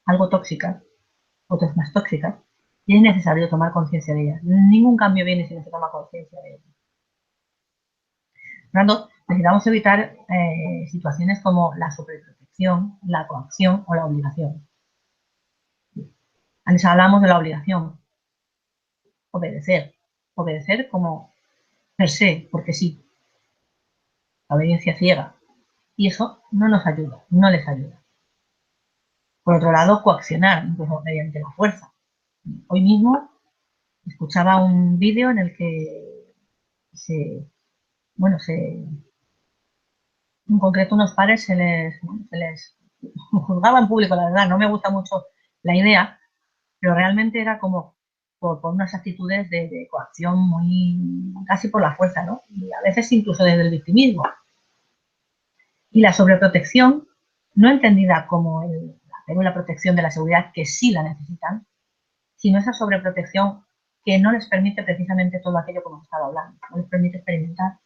algo tóxicas, otras más tóxicas, y es necesario tomar conciencia de ellas. Ningún cambio viene si no se toma conciencia de ellas. Por lo tanto, necesitamos evitar situaciones como la sobreprotección, la coacción o la obligación. Antes hablamos de la obligación, obedecer. Obedecer como per se, porque sí, la obediencia ciega. Y eso no nos ayuda, no les ayuda. Por otro lado, coaccionar, incluso mediante la fuerza. Hoy mismo escuchaba un vídeo en el que en concreto unos padres se les juzgaba en público, la verdad, no me gusta mucho la idea, pero realmente era como por unas actitudes de coacción muy, casi por la fuerza, ¿no? Y a veces incluso desde el victimismo. Y la sobreprotección, no entendida como la protección de la seguridad, que sí la necesitan, sino esa sobreprotección que no les permite precisamente todo aquello como estaba hablando, no les permite experimentar,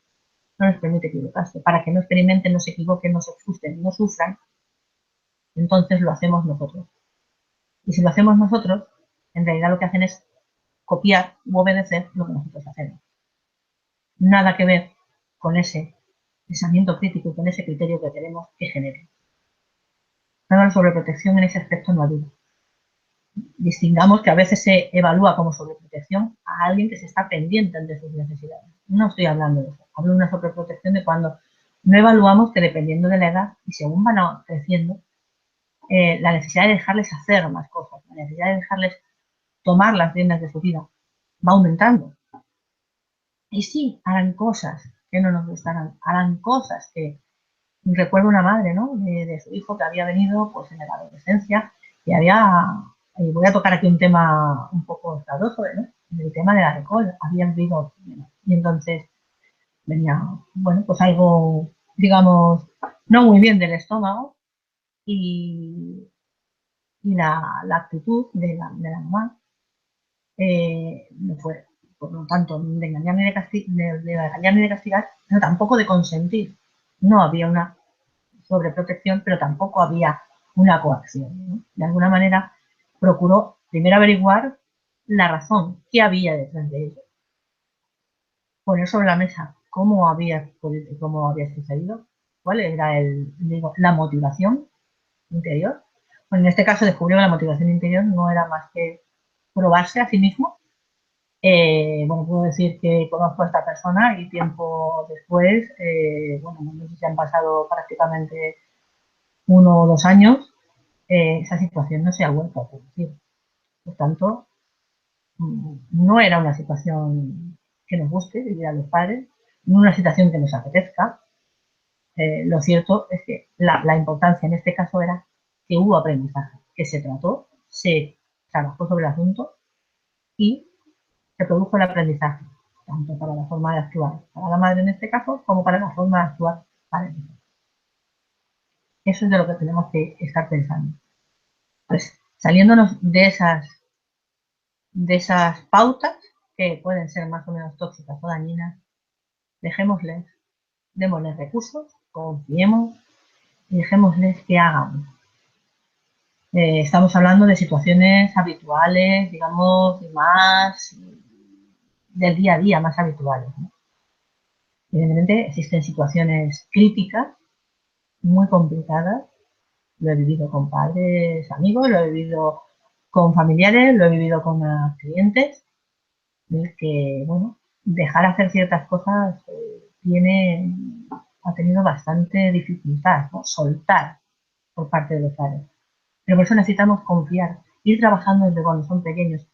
no les permite equivocarse, para que no experimenten, no se equivoquen, no se frustren, no sufran, entonces lo hacemos nosotros. Y si lo hacemos nosotros, en realidad lo que hacen es copiar u obedecer lo que nosotros hacemos. Nada que ver con ese pensamiento crítico y con ese criterio que queremos que genere. La sobreprotección en ese aspecto no ayuda. Distingamos que a veces se evalúa como sobreprotección a alguien que se está pendiente de sus necesidades. No estoy hablando de eso. Hablo de una sobreprotección de cuando no evaluamos que dependiendo de la edad y según van creciendo, la necesidad de dejarles hacer más cosas, la necesidad de dejarles tomar las riendas de su vida va aumentando. Y sí, harán cosas que no nos gustarán, harán cosas que... Recuerdo una madre, ¿no? De su hijo que había venido pues en la adolescencia y voy a tocar aquí un tema un poco escabroso, ¿no? El tema del alcohol, había bebido, y entonces venía, bueno, pues algo, digamos, no muy bien del estómago y la actitud de la mamá no fue, por lo tanto, de engañarme y de castigar, pero tampoco de consentir. No había una sobreprotección, pero tampoco había una coacción, ¿no? De alguna manera procuró primero averiguar la razón, qué había detrás de ello, poner sobre la mesa cómo había sucedido, cuál era la motivación interior. Bueno, en este caso descubrió que la motivación interior no era más que probarse a sí mismo. Bueno, puedo decir que conozco a esta persona y tiempo después, bueno, no sé si han pasado prácticamente 1 o 2 años, esa situación no se ha vuelto a producir. Por tanto, no era una situación que nos guste vivir a los padres, no una situación que nos apetezca. Lo cierto es que la importancia en este caso era que hubo aprendizaje, que se trató, se trabajó sobre el asunto y se produjo el aprendizaje, tanto para la forma de actuar para la madre en este caso, como para la forma de actuar para el hijo. Eso es de lo que tenemos que estar pensando. Pues saliéndonos de esas pautas que pueden ser más o menos tóxicas o dañinas, dejémosles, démosles recursos, confiemos y dejémosles que hagan. Estamos hablando de situaciones habituales, digamos, más del día a día, más habituales, ¿no? Evidentemente existen situaciones críticas, muy complicadas. Lo he vivido con padres, amigos, lo he vivido con familiares, lo he vivido con clientes, que, bueno, dejar hacer ciertas cosas ha tenido bastante dificultad, ¿no? Soltar por parte de los padres. Pero por eso necesitamos confiar, ir trabajando desde cuando son pequeños,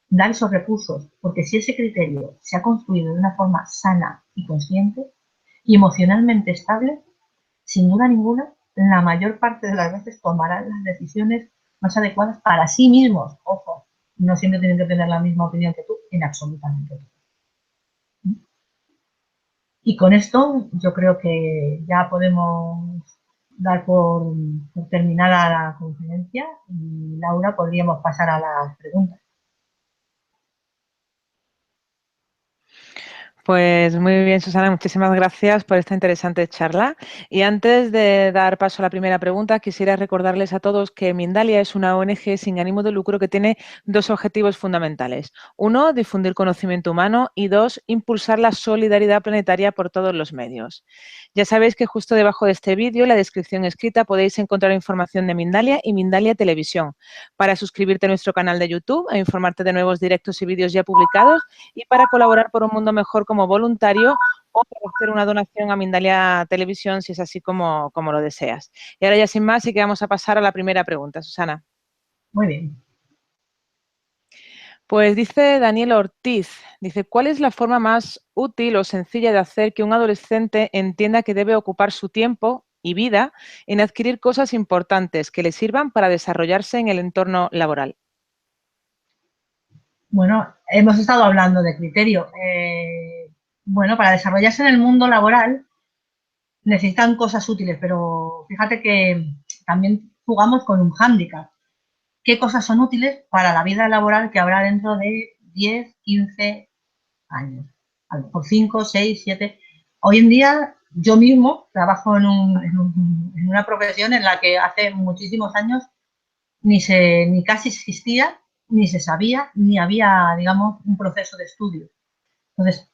dar esos recursos, porque si ese criterio se ha construido de una forma sana y consciente y emocionalmente estable, sin duda ninguna, la mayor parte de las veces tomarán las decisiones más adecuadas para sí mismos. Ojo, no siempre tienen que tener la misma opinión que tú en absolutamente todo. Y con esto yo creo que ya podemos dar por terminada la conferencia y Laura, podríamos pasar a las preguntas. Pues muy bien, Susana, muchísimas gracias por esta interesante charla. Y antes de dar paso a la primera pregunta, quisiera recordarles a todos que Mindalia es una ONG sin ánimo de lucro que tiene dos objetivos fundamentales. Uno, difundir conocimiento humano y dos, impulsar la solidaridad planetaria por todos los medios. Ya sabéis que justo debajo de este vídeo, en la descripción escrita, podéis encontrar información de Mindalia y Mindalia Televisión para suscribirte a nuestro canal de YouTube e informarte de nuevos directos y vídeos ya publicados y para colaborar por un mundo mejor como voluntario o para hacer una donación a Mindalia Televisión si es así como lo deseas. Y ahora ya sin más, sí que vamos a pasar a la primera pregunta, Susana. Muy bien. Pues dice Daniel Ortiz, dice, ¿cuál es la forma más útil o sencilla de hacer que un adolescente entienda que debe ocupar su tiempo y vida en adquirir cosas importantes que le sirvan para desarrollarse en el entorno laboral? Bueno, hemos estado hablando de criterio. Bueno, para desarrollarse en el mundo laboral necesitan cosas útiles, pero fíjate que también jugamos con un hándicap. ¿Qué cosas son útiles para la vida laboral que habrá dentro de 10, 15 años? A lo mejor 5, 6, 7. Hoy en día yo mismo trabajo en una profesión en la que hace muchísimos años ni casi existía, ni se sabía, ni había, digamos, un proceso de estudio. Entonces,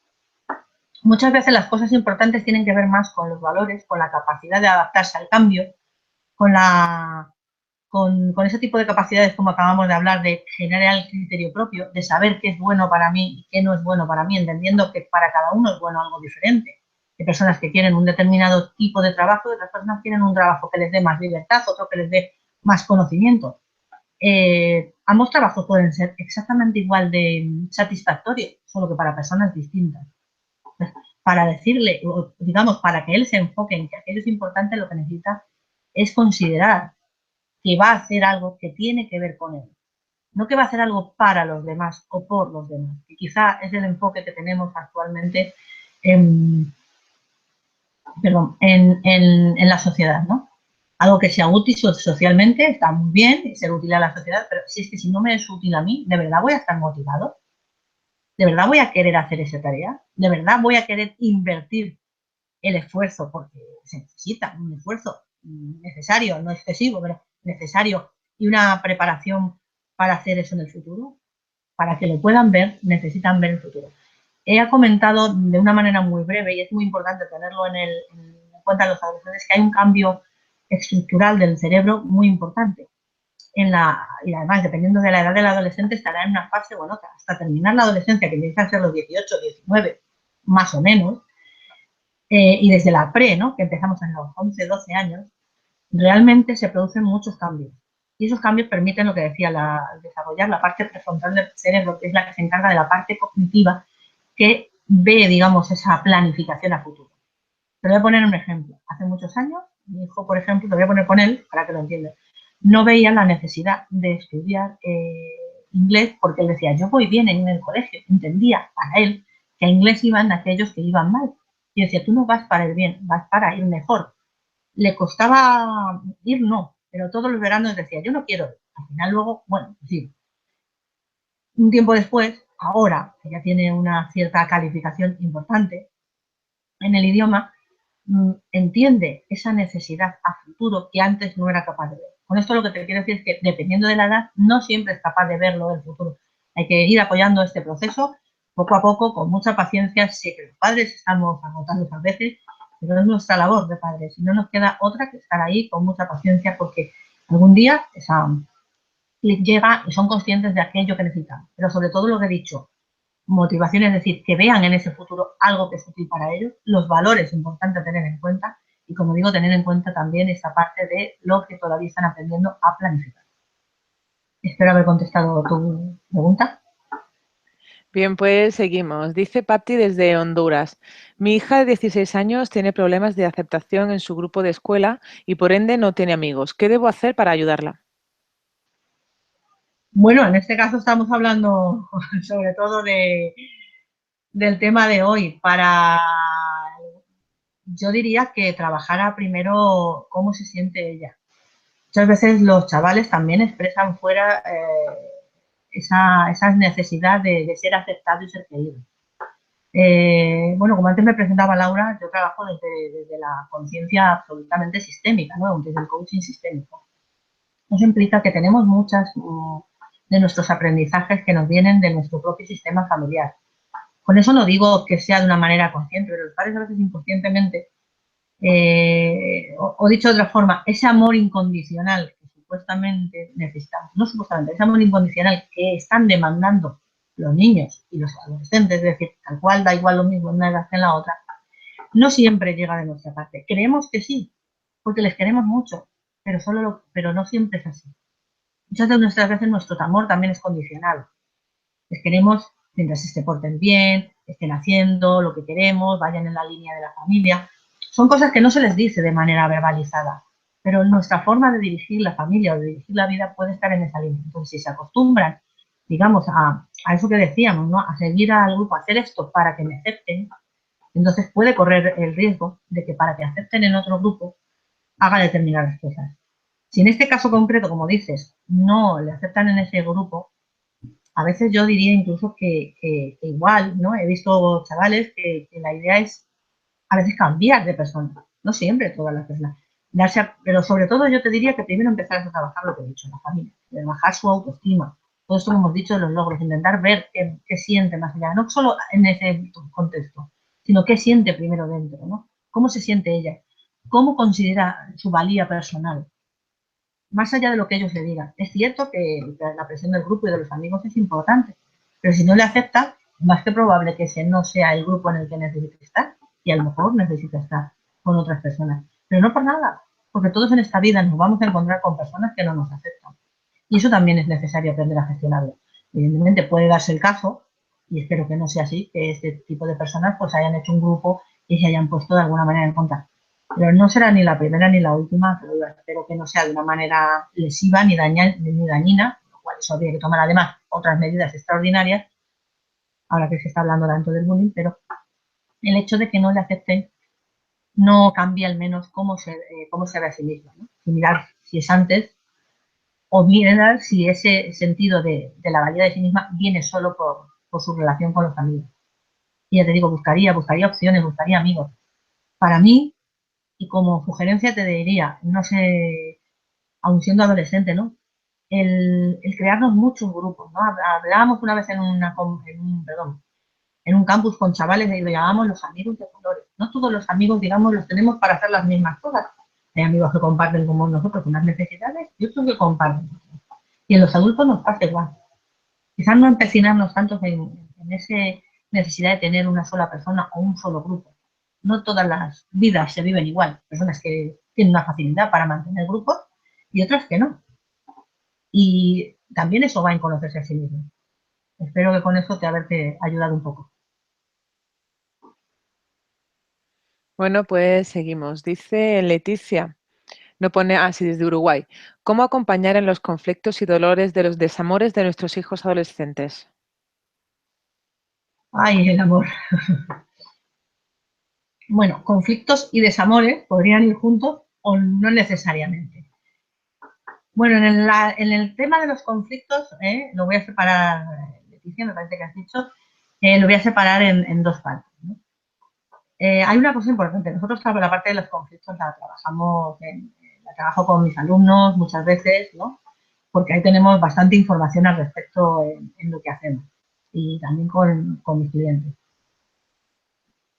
muchas veces las cosas importantes tienen que ver más con los valores, con la capacidad de adaptarse al cambio, con, la, con ese tipo de capacidades como acabamos de hablar, de generar el criterio propio, de saber qué es bueno para mí y qué no es bueno para mí, entendiendo que para cada uno es bueno algo diferente. Hay personas que quieren un determinado tipo de trabajo y otras personas quieren un trabajo que les dé más libertad, otro que les dé más conocimiento. Ambos trabajos pueden ser exactamente igual de satisfactorios, solo que para personas distintas. Para decirle, o digamos, para que él se enfoque en que aquello es importante, lo que necesita es considerar que va a hacer algo que tiene que ver con él. No que va a hacer algo para los demás o por los demás, que quizá es el enfoque que tenemos actualmente en, perdón, en la sociedad, ¿no? Algo que sea útil socialmente está muy bien, ser útil a la sociedad, pero si es que si no me es útil a mí, ¿de verdad voy a estar motivado? ¿De verdad voy a querer hacer esa tarea? ¿De verdad voy a querer invertir el esfuerzo? Porque se necesita un esfuerzo necesario, no excesivo, pero necesario, y una preparación para hacer eso en el futuro. Para que lo puedan ver, necesitan ver el futuro. He comentado de una manera muy breve, y es muy importante tenerlo en cuenta en los adolescentes, que hay un cambio estructural del cerebro muy importante. Y además, dependiendo de la edad del adolescente, estará en una fase o en otra. Hasta terminar la adolescencia, que empieza a ser los 18, 19, más o menos, y desde la pre, ¿no? Que empezamos en los 11, 12 años, realmente se producen muchos cambios. Y esos cambios permiten lo que decía, desarrollar la parte prefrontal del cerebro, que es la que se encarga de la parte cognitiva, que ve, digamos, esa planificación a futuro. Te voy a poner un ejemplo. Hace muchos años, mi hijo, por ejemplo, te voy a poner con él para que lo entiendas, no veía la necesidad de estudiar inglés porque él decía, yo voy bien en el colegio. Entendía para él que a inglés iban aquellos que iban mal. Y decía, tú no vas para ir bien, vas para ir mejor. Le costaba ir, no, pero todos los veranos decía, yo no quiero ir. Al final luego, bueno, sí. Un tiempo después, ahora que ya tiene una cierta calificación importante en el idioma, entiende esa necesidad a futuro que antes no era capaz de ver. Con esto lo que te quiero decir es que dependiendo de la edad, no siempre es capaz de verlo del futuro. Hay que ir apoyando este proceso poco a poco, con mucha paciencia. Sé que los padres estamos agotados a veces, pero es nuestra labor de padres y no nos queda otra que estar ahí con mucha paciencia porque algún día esa llega y son conscientes de aquello que necesitan. Pero sobre todo lo que he dicho, motivación, es decir, que vean en ese futuro algo que es útil para ellos, los valores importantes a tener en cuenta y, como digo, tener en cuenta también esta parte de lo que todavía están aprendiendo a planificar. Espero haber contestado tu pregunta. Bien, pues seguimos. Dice Patti desde Honduras. Mi hija de 16 años tiene problemas de aceptación en su grupo de escuela y por ende no tiene amigos. ¿Qué debo hacer para ayudarla? Bueno, en este caso estamos hablando sobre todo del tema de hoy. Yo diría que trabajara primero cómo se siente ella. Muchas veces los chavales también expresan fuera esa necesidad de ser aceptado y ser querido. Bueno, como antes me presentaba Laura, yo trabajo desde la conciencia absolutamente sistémica, ¿no? Desde el coaching sistémico. Eso implica que tenemos muchas de nuestros aprendizajes que nos vienen de nuestro propio sistema familiar. Con eso no digo que sea de una manera consciente, pero los padres a veces inconscientemente, o dicho de otra forma, ese amor incondicional que supuestamente necesitamos, no supuestamente, ese amor incondicional que están demandando los niños y los adolescentes, es decir, tal cual da igual lo mismo en una edad que en la otra, no siempre llega de nuestra parte. Creemos que sí, porque les queremos mucho, pero no siempre es así. Muchas de nuestras veces nuestro amor también es condicional. Les queremos mientras se porten bien, estén haciendo lo que queremos, vayan en la línea de la familia. Son cosas que no se les dice de manera verbalizada, pero nuestra forma de dirigir la familia o de dirigir la vida puede estar en esa línea. Entonces, si se acostumbran, digamos, a eso que decíamos, ¿no? A seguir al grupo, a hacer esto para que me acepten, entonces puede correr el riesgo de que para que acepten en otro grupo haga determinadas cosas. Si en este caso concreto, como dices, no le aceptan en ese grupo, a veces yo diría incluso que igual, ¿no? He visto chavales que la idea es a veces cambiar de persona, no siempre todas las personas, pero sobre todo yo te diría que primero empezar a trabajar lo que he dicho, la familia, de bajar su autoestima, todo esto que hemos dicho de los logros, intentar ver qué siente más allá, no solo en ese contexto, sino qué siente primero dentro, ¿no? ¿Cómo se siente ella? ¿Cómo considera su valía personal? Más allá de lo que ellos le digan. Es cierto que la presión del grupo y de los amigos es importante, pero si no le acepta, más que probable que ese no sea el grupo en el que necesita estar, y a lo mejor necesita estar con otras personas. Pero no por nada, porque todos en esta vida nos vamos a encontrar con personas que no nos aceptan. Y eso también es necesario aprender a gestionarlo. Evidentemente puede darse el caso, y espero que no sea así, que este tipo de personas pues hayan hecho un grupo y se hayan puesto de alguna manera en contacto. Pero no será ni la primera ni la última, pero yo espero que no sea de una manera lesiva ni dañina, lo cual eso habría que tomar además otras medidas extraordinarias, ahora que se está hablando tanto del bullying, pero el hecho de que no le acepten no cambia al menos cómo se ve a sí mismo, ¿no? Y mirar si es antes o mirar si ese sentido de la valía de sí misma viene solo por su relación con los amigos. Y ya te digo, buscaría opciones, buscaría amigos. Para mí, y como sugerencia te diría, no sé, aun siendo adolescente, ¿no? El crearnos muchos grupos, ¿no? Hablábamos una vez en un campus con chavales y lo llamamos los amigos de colores. No todos los amigos, digamos, los tenemos para hacer las mismas cosas. Hay amigos que comparten como nosotros unas necesidades y otros que comparten. Y en los adultos nos pasa igual. Quizás no empecinarnos tanto en esa necesidad de tener una sola persona o un solo grupo. No todas las vidas se viven igual. Personas que tienen una facilidad para mantener grupos y otras que no. Y también eso va en conocerse a sí mismo. Espero que con eso te haberte ayudado un poco. Bueno, pues seguimos. Dice Leticia, no pone así desde Uruguay. ¿Cómo acompañar en los conflictos y dolores de los desamores de nuestros hijos adolescentes? Ay, el amor. Bueno, conflictos y desamores podrían ir juntos o no necesariamente. Bueno, en el tema de los conflictos, lo voy a separar, Leticia, me parece que has dicho, lo voy a separar en dos partes, ¿no? Hay una cosa importante. Nosotros la parte de los conflictos la trabajo con mis alumnos muchas veces, ¿no? Porque ahí tenemos bastante información al respecto en lo que hacemos y también con mis clientes.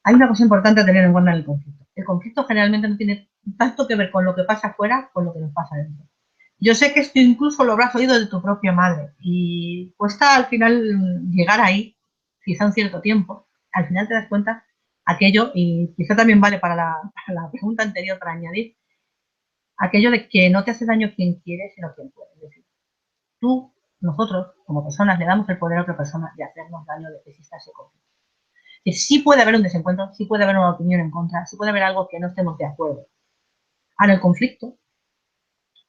Hay una cosa importante a tener en cuenta en el conflicto. El conflicto generalmente no tiene tanto que ver con lo que pasa afuera con lo que nos pasa dentro. Yo sé que esto incluso lo habrás oído de tu propia madre y cuesta al final llegar ahí, quizá un cierto tiempo. Al final te das cuenta aquello, y quizá también vale para la pregunta anterior para añadir, aquello de que no te hace daño quien quiere, sino quien puede. Es decir, tú, nosotros, como personas, le damos el poder a otra persona de hacernos daño, de que exista ese conflicto. Que sí puede haber un desencuentro, sí puede haber una opinión en contra, sí puede haber algo que no estemos de acuerdo. Ahora, el conflicto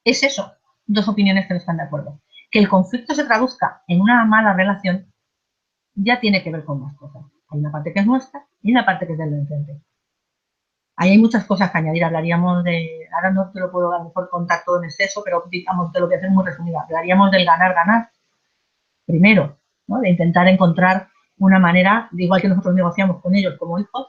es eso, dos opiniones que no están de acuerdo. Que el conflicto se traduzca en una mala relación ya tiene que ver con más cosas. Hay una parte que es nuestra y una parte que es del enfrente. Ahí hay muchas cosas que añadir. Hablaríamos ahora no te lo puedo a lo mejor contar todo en exceso, pero digamos, te lo voy a hacer muy resumida. Hablaríamos del ganar-ganar primero, ¿no? De intentar encontrar una manera, de igual que nosotros negociamos con ellos como hijos,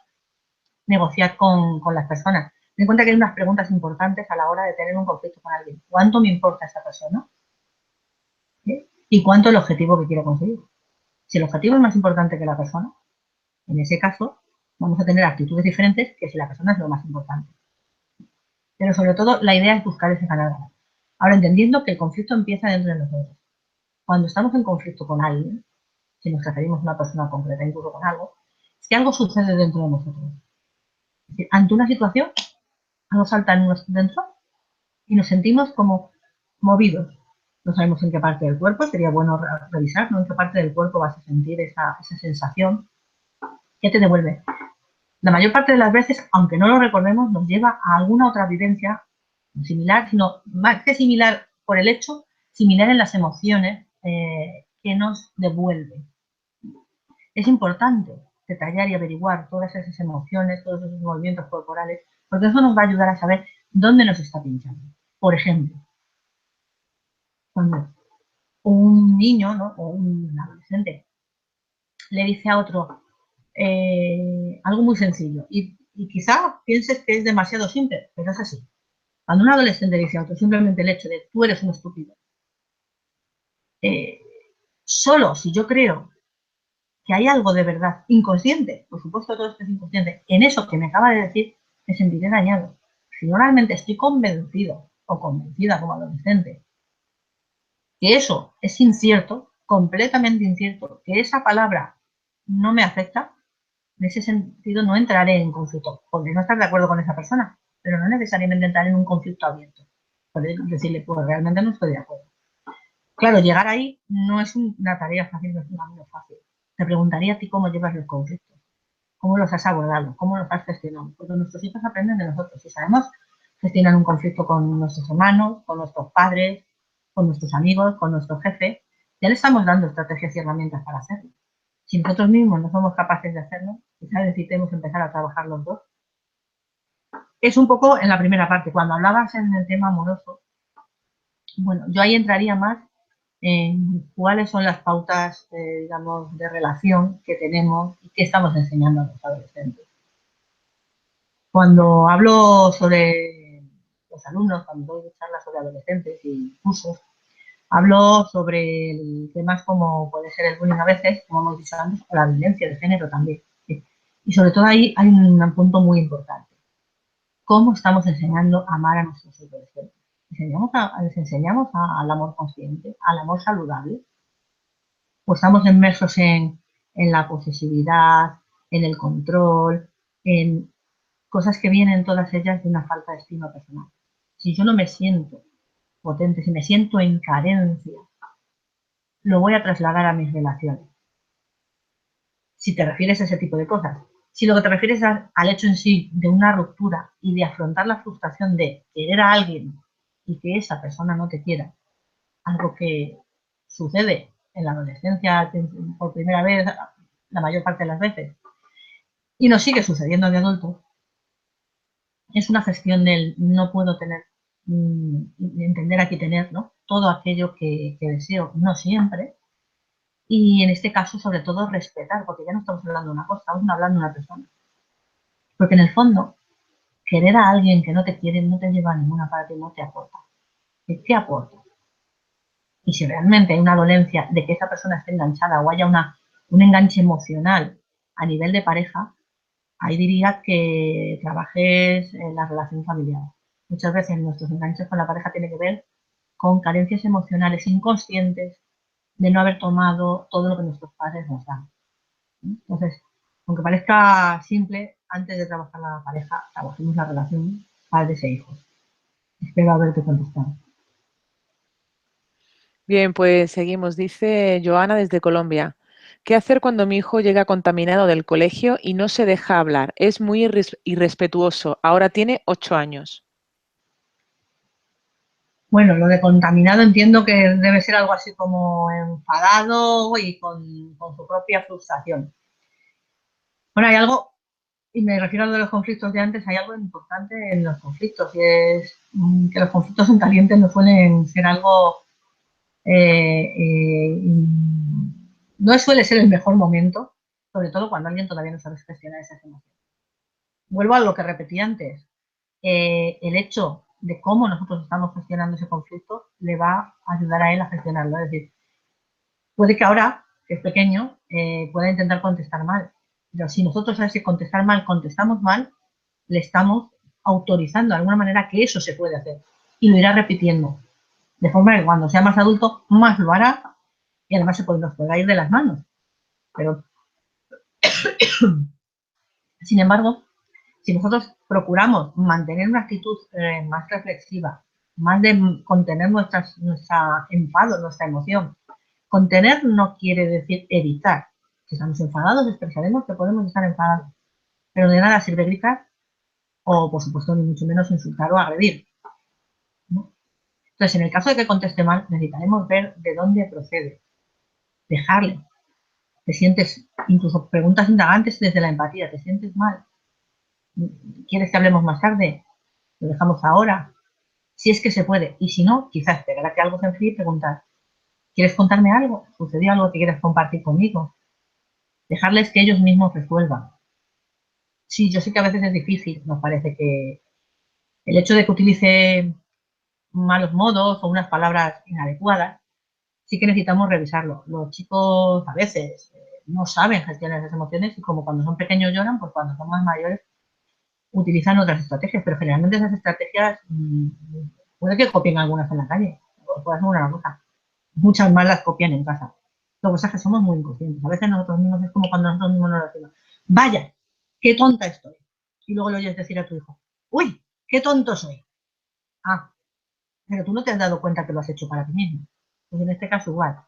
negociar con las personas. Ten en cuenta que hay unas preguntas importantes a la hora de tener un conflicto con alguien. ¿Cuánto me importa esta persona? ¿Sí? ¿Y cuánto el objetivo que quiero conseguir? Si el objetivo es más importante que la persona, en ese caso vamos a tener actitudes diferentes que si la persona es lo más importante. Pero sobre todo la idea es buscar ese ganar. Ahora, entendiendo que el conflicto empieza dentro de nosotros. Cuando estamos en conflicto con alguien, si nos referimos a una persona concreta, incluso con algo, es que algo sucede dentro de nosotros. Es decir, ante una situación, algo salta en nuestro dentro y nos sentimos como movidos. No sabemos en qué parte del cuerpo, sería bueno revisar, ¿no? En qué parte del cuerpo vas a sentir esa sensación que te devuelve. La mayor parte de las veces, aunque no lo recordemos, nos lleva a alguna otra vivencia similar, sino más que similar por el hecho, similar en las emociones que nos devuelve. Es importante detallar y averiguar todas esas emociones, todos esos movimientos corporales, porque eso nos va a ayudar a saber dónde nos está pinchando. Por ejemplo, cuando un niño, ¿no? O un adolescente le dice a otro algo muy sencillo y quizá pienses que es demasiado simple, pero es así. Cuando un adolescente dice a otro simplemente el hecho de tú eres un estúpido, eh, solo si yo creo que hay algo de verdad inconsciente, por supuesto todo esto es inconsciente, en eso que me acaba de decir, me sentiré dañado. Si no realmente estoy convencido o convencida como adolescente que eso es incierto, completamente incierto, que esa palabra no me afecta, en ese sentido no entraré en conflicto. Podré no estar de acuerdo con esa persona, pero no necesariamente entrar en un conflicto abierto. Podré decirle, pues realmente no estoy de acuerdo. Claro, llegar ahí no es una tarea fácil, no es un camino fácil. Te preguntaría a ti cómo llevas los conflictos, cómo los has abordado, cómo los has gestionado. Porque nuestros hijos aprenden de nosotros. Si sabemos gestionar un conflicto con nuestros hermanos, con nuestros padres, con nuestros amigos, con nuestro jefe, ya le estamos dando estrategias y herramientas para hacerlo. Si nosotros mismos no somos capaces de hacerlo, quizás necesitemos empezar a trabajar los dos. Es un poco en la primera parte. Cuando hablabas en el tema amoroso, bueno, yo ahí entraría más en cuáles son las pautas, digamos, de relación que tenemos y que estamos enseñando a los adolescentes. Cuando hablo sobre los alumnos, cuando doy charlas sobre adolescentes y cursos, hablo sobre temas como puede ser el bullying a veces, como hemos dicho antes, o la violencia de género también. ¿Sí? Y sobre todo ahí hay un punto muy importante. ¿Cómo estamos enseñando a amar a nuestros adolescentes? ¿Les enseñamos al amor consciente, al amor saludable? ¿O estamos inmersos en la posesividad, en el control, en cosas que vienen todas ellas de una falta de estima personal? Si yo no me siento potente, si me siento en carencia, lo voy a trasladar a mis relaciones. Si te refieres a ese tipo de cosas. Si lo que te refieres al hecho en sí de una ruptura y de afrontar la frustración de querer a alguien y que esa persona no te quiera, algo que sucede en la adolescencia por primera vez, la mayor parte de las veces, y nos sigue sucediendo de adultos, es una gestión del no puedo tener, entender aquí tener, ¿no? Todo aquello que deseo, no siempre, y en este caso sobre todo respetar, porque ya no estamos hablando de una cosa, estamos hablando de una persona. Porque en el fondo, querer a alguien que no te quiere no te lleva a ninguna parte, no te aporta. ¿Qué aporta? Y si realmente hay una dolencia de que esa persona esté enganchada o haya un enganche emocional a nivel de pareja, ahí diría que trabajes en la relación familiar. Muchas veces nuestros enganches con la pareja tienen que ver con carencias emocionales inconscientes de no haber tomado todo lo que nuestros padres nos dan. Entonces, aunque parezca simple, antes de trabajar la pareja, trabajemos la relación padres e hijos. Espero haberte contestado. Bien, pues seguimos. Dice Joana desde Colombia. ¿Qué hacer cuando mi hijo llega contaminado del colegio y no se deja hablar? Es muy irrespetuoso. Ahora tiene 8 años. Bueno, lo de contaminado entiendo que debe ser algo así como enfadado y con su propia frustración. Bueno, hay algo, y me refiero a lo de los conflictos de antes, hay algo importante en los conflictos, y es que los conflictos en caliente no suelen ser algo, eh, eh, no suele ser el mejor momento, sobre todo cuando alguien todavía no sabe gestionar esas emociones. Vuelvo a lo que repetí antes, el hecho de cómo nosotros estamos gestionando ese conflicto le va a ayudar a él a gestionarlo. Es decir, puede que ahora, que es pequeño, pueda intentar contestar mal, pero si nosotros a ese contestar mal contestamos mal, le estamos autorizando de alguna manera que eso se puede hacer y lo irá repitiendo, de forma que cuando sea más adulto, más lo hará y además nos podrá ir de las manos. Pero, sin embargo, si nosotros procuramos mantener una actitud más reflexiva, más de contener nuestra enfado, nuestra emoción, contener no quiere decir evitar. Si estamos enfadados, expresaremos que podemos estar enfadados, pero de nada sirve gritar o, por supuesto, ni mucho menos insultar o agredir, ¿no? Entonces, en el caso de que conteste mal, necesitaremos ver de dónde procede, dejarle. Te sientes, incluso preguntas indagantes desde la empatía, ¿te sientes mal? ¿Quieres que hablemos más tarde? ¿Lo dejamos ahora? Si es que se puede. Y si no, quizás esperar a que algo se enfríe y preguntar, ¿quieres contarme algo? ¿Sucedió algo que quieras compartir conmigo? Dejarles que ellos mismos resuelvan. Sí, yo sé que a veces es difícil, nos parece que el hecho de que utilice malos modos o unas palabras inadecuadas, sí que necesitamos revisarlo. Los chicos a veces no saben gestionar esas emociones y como cuando son pequeños lloran, pues cuando son más mayores utilizan otras estrategias, pero generalmente esas estrategias puede que copien algunas en la calle, os puedo asegurar una cosa, muchas más las copian en casa. Lo que pasa es que somos muy inconscientes. A veces nosotros mismos es como cuando nosotros mismos nos decimos, vaya, qué tonta estoy. Y luego le oyes decir a tu hijo, uy, qué tonto soy. Ah, pero tú no te has dado cuenta que lo has hecho para ti mismo. Pues en este caso igual.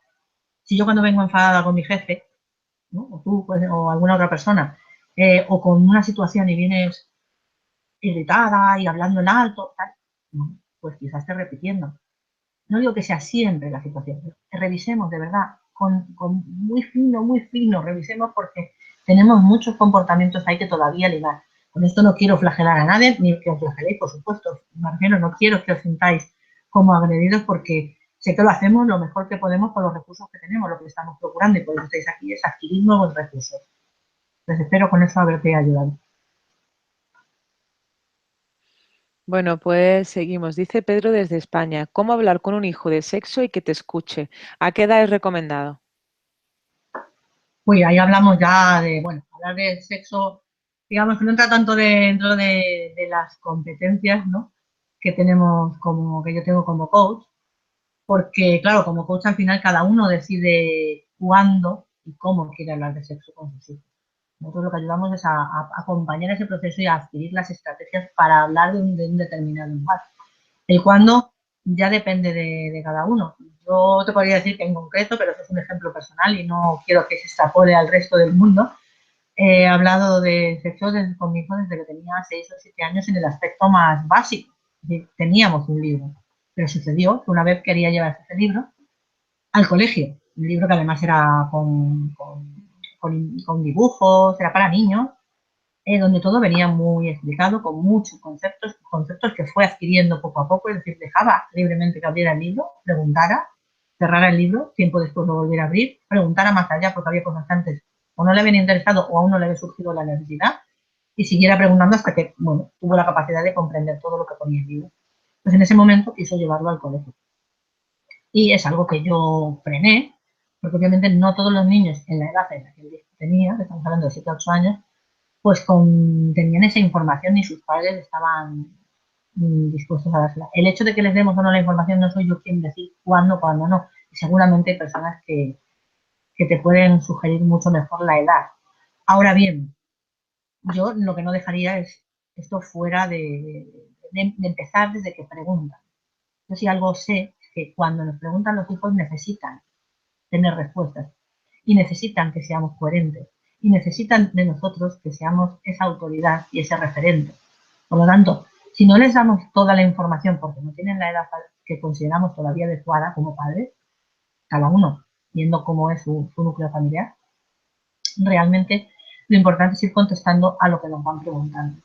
Si yo cuando vengo enfadada con mi jefe, ¿no? O tú pues, o alguna otra persona, o con una situación y vienes irritada y hablando en alto, tal, no, pues quizás esté repitiendo. No digo que sea siempre la situación, pero que revisemos de verdad, con muy fino, revisemos porque tenemos muchos comportamientos ahí que todavía ligar. Con esto no quiero flagelar a nadie, ni que os flageléis, por supuesto, Marcelo, no quiero que os sintáis como agredidos porque sé que lo hacemos lo mejor que podemos con los recursos que tenemos, lo que estamos procurando y por eso estáis aquí es adquirir nuevos recursos. Entonces espero con eso haberte ayudado. Bueno, pues seguimos. Dice Pedro desde España. ¿Cómo hablar con un hijo de sexo y que te escuche? ¿A qué edad es recomendado? Uy, ahí hablamos ya de, bueno, hablar de sexo, digamos que no entra tanto dentro de las competencias, ¿no? Que tenemos como, que yo tengo como coach, porque claro, como coach al final cada uno decide cuándo y cómo quiere hablar de sexo con sus hijos. Nosotros lo que ayudamos es a acompañar ese proceso y a adquirir las estrategias para hablar de un determinado lugar. El cuándo ya depende de cada uno. Yo te podría decir que en concreto, pero eso es un ejemplo personal y no quiero que se extrapole al resto del mundo, he hablado de sexo con mi hijo desde que tenía 6 o 7 años en el aspecto más básico. Es decir, teníamos un libro, pero sucedió que una vez quería llevarse ese libro al colegio. Un libro que además era con dibujos, era para niños, donde todo venía muy explicado, con muchos conceptos que fue adquiriendo poco a poco, es decir, dejaba libremente que abriera el libro, preguntara, cerrara el libro, tiempo después lo volviera a abrir, preguntara más allá porque había cosas que antes o no le habían interesado o aún no le había surgido la necesidad, y siguiera preguntando hasta que, bueno, tuvo la capacidad de comprender todo lo que ponía en el libro. Pues en ese momento quiso llevarlo al colegio. Y es algo que yo frené, porque obviamente no todos los niños en la edad en la que él tenía, que estamos hablando de 7 a 8 años, pues tenían esa información y sus padres estaban dispuestos a dársela. El hecho de que les demos o no la información no soy yo quien decir cuándo no. Y seguramente hay personas que te pueden sugerir mucho mejor la edad. Ahora bien, yo lo que no dejaría es esto fuera de empezar desde que preguntan. Yo si algo sé es que cuando nos preguntan los hijos necesitan tener respuestas y necesitan que seamos coherentes y necesitan de nosotros que seamos esa autoridad y ese referente. Por lo tanto, si no les damos toda la información porque no tienen la edad que consideramos todavía adecuada como padres, cada uno viendo cómo es su núcleo familiar, realmente lo importante es ir contestando a lo que nos van preguntando,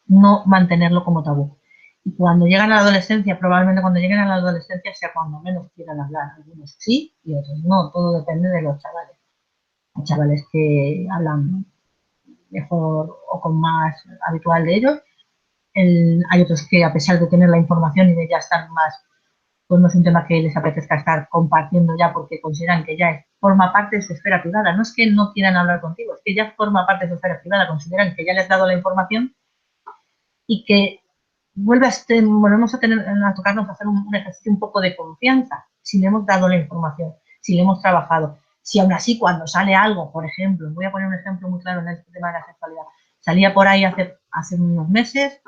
no mantenerlo como tabú. Y cuando llegan a la adolescencia, probablemente cuando lleguen a la adolescencia sea cuando menos quieran hablar. Algunos sí y otros no, todo depende de los chavales. Hay chavales que hablan mejor o con más habitual de ellos. Hay otros que a pesar de tener la información y de ya estar más, pues no es un tema que les apetezca estar compartiendo ya porque consideran que ya forma parte de su esfera privada. No es que no quieran hablar contigo, es que ya forma parte de su esfera privada. Consideran que ya les has dado la información y que volvemos a tocarnos a hacer un ejercicio un poco de confianza, si le hemos dado la información, si le hemos trabajado. Si aún así cuando sale algo, por ejemplo, voy a poner un ejemplo muy claro en este tema de la sexualidad, salía por ahí hace unos meses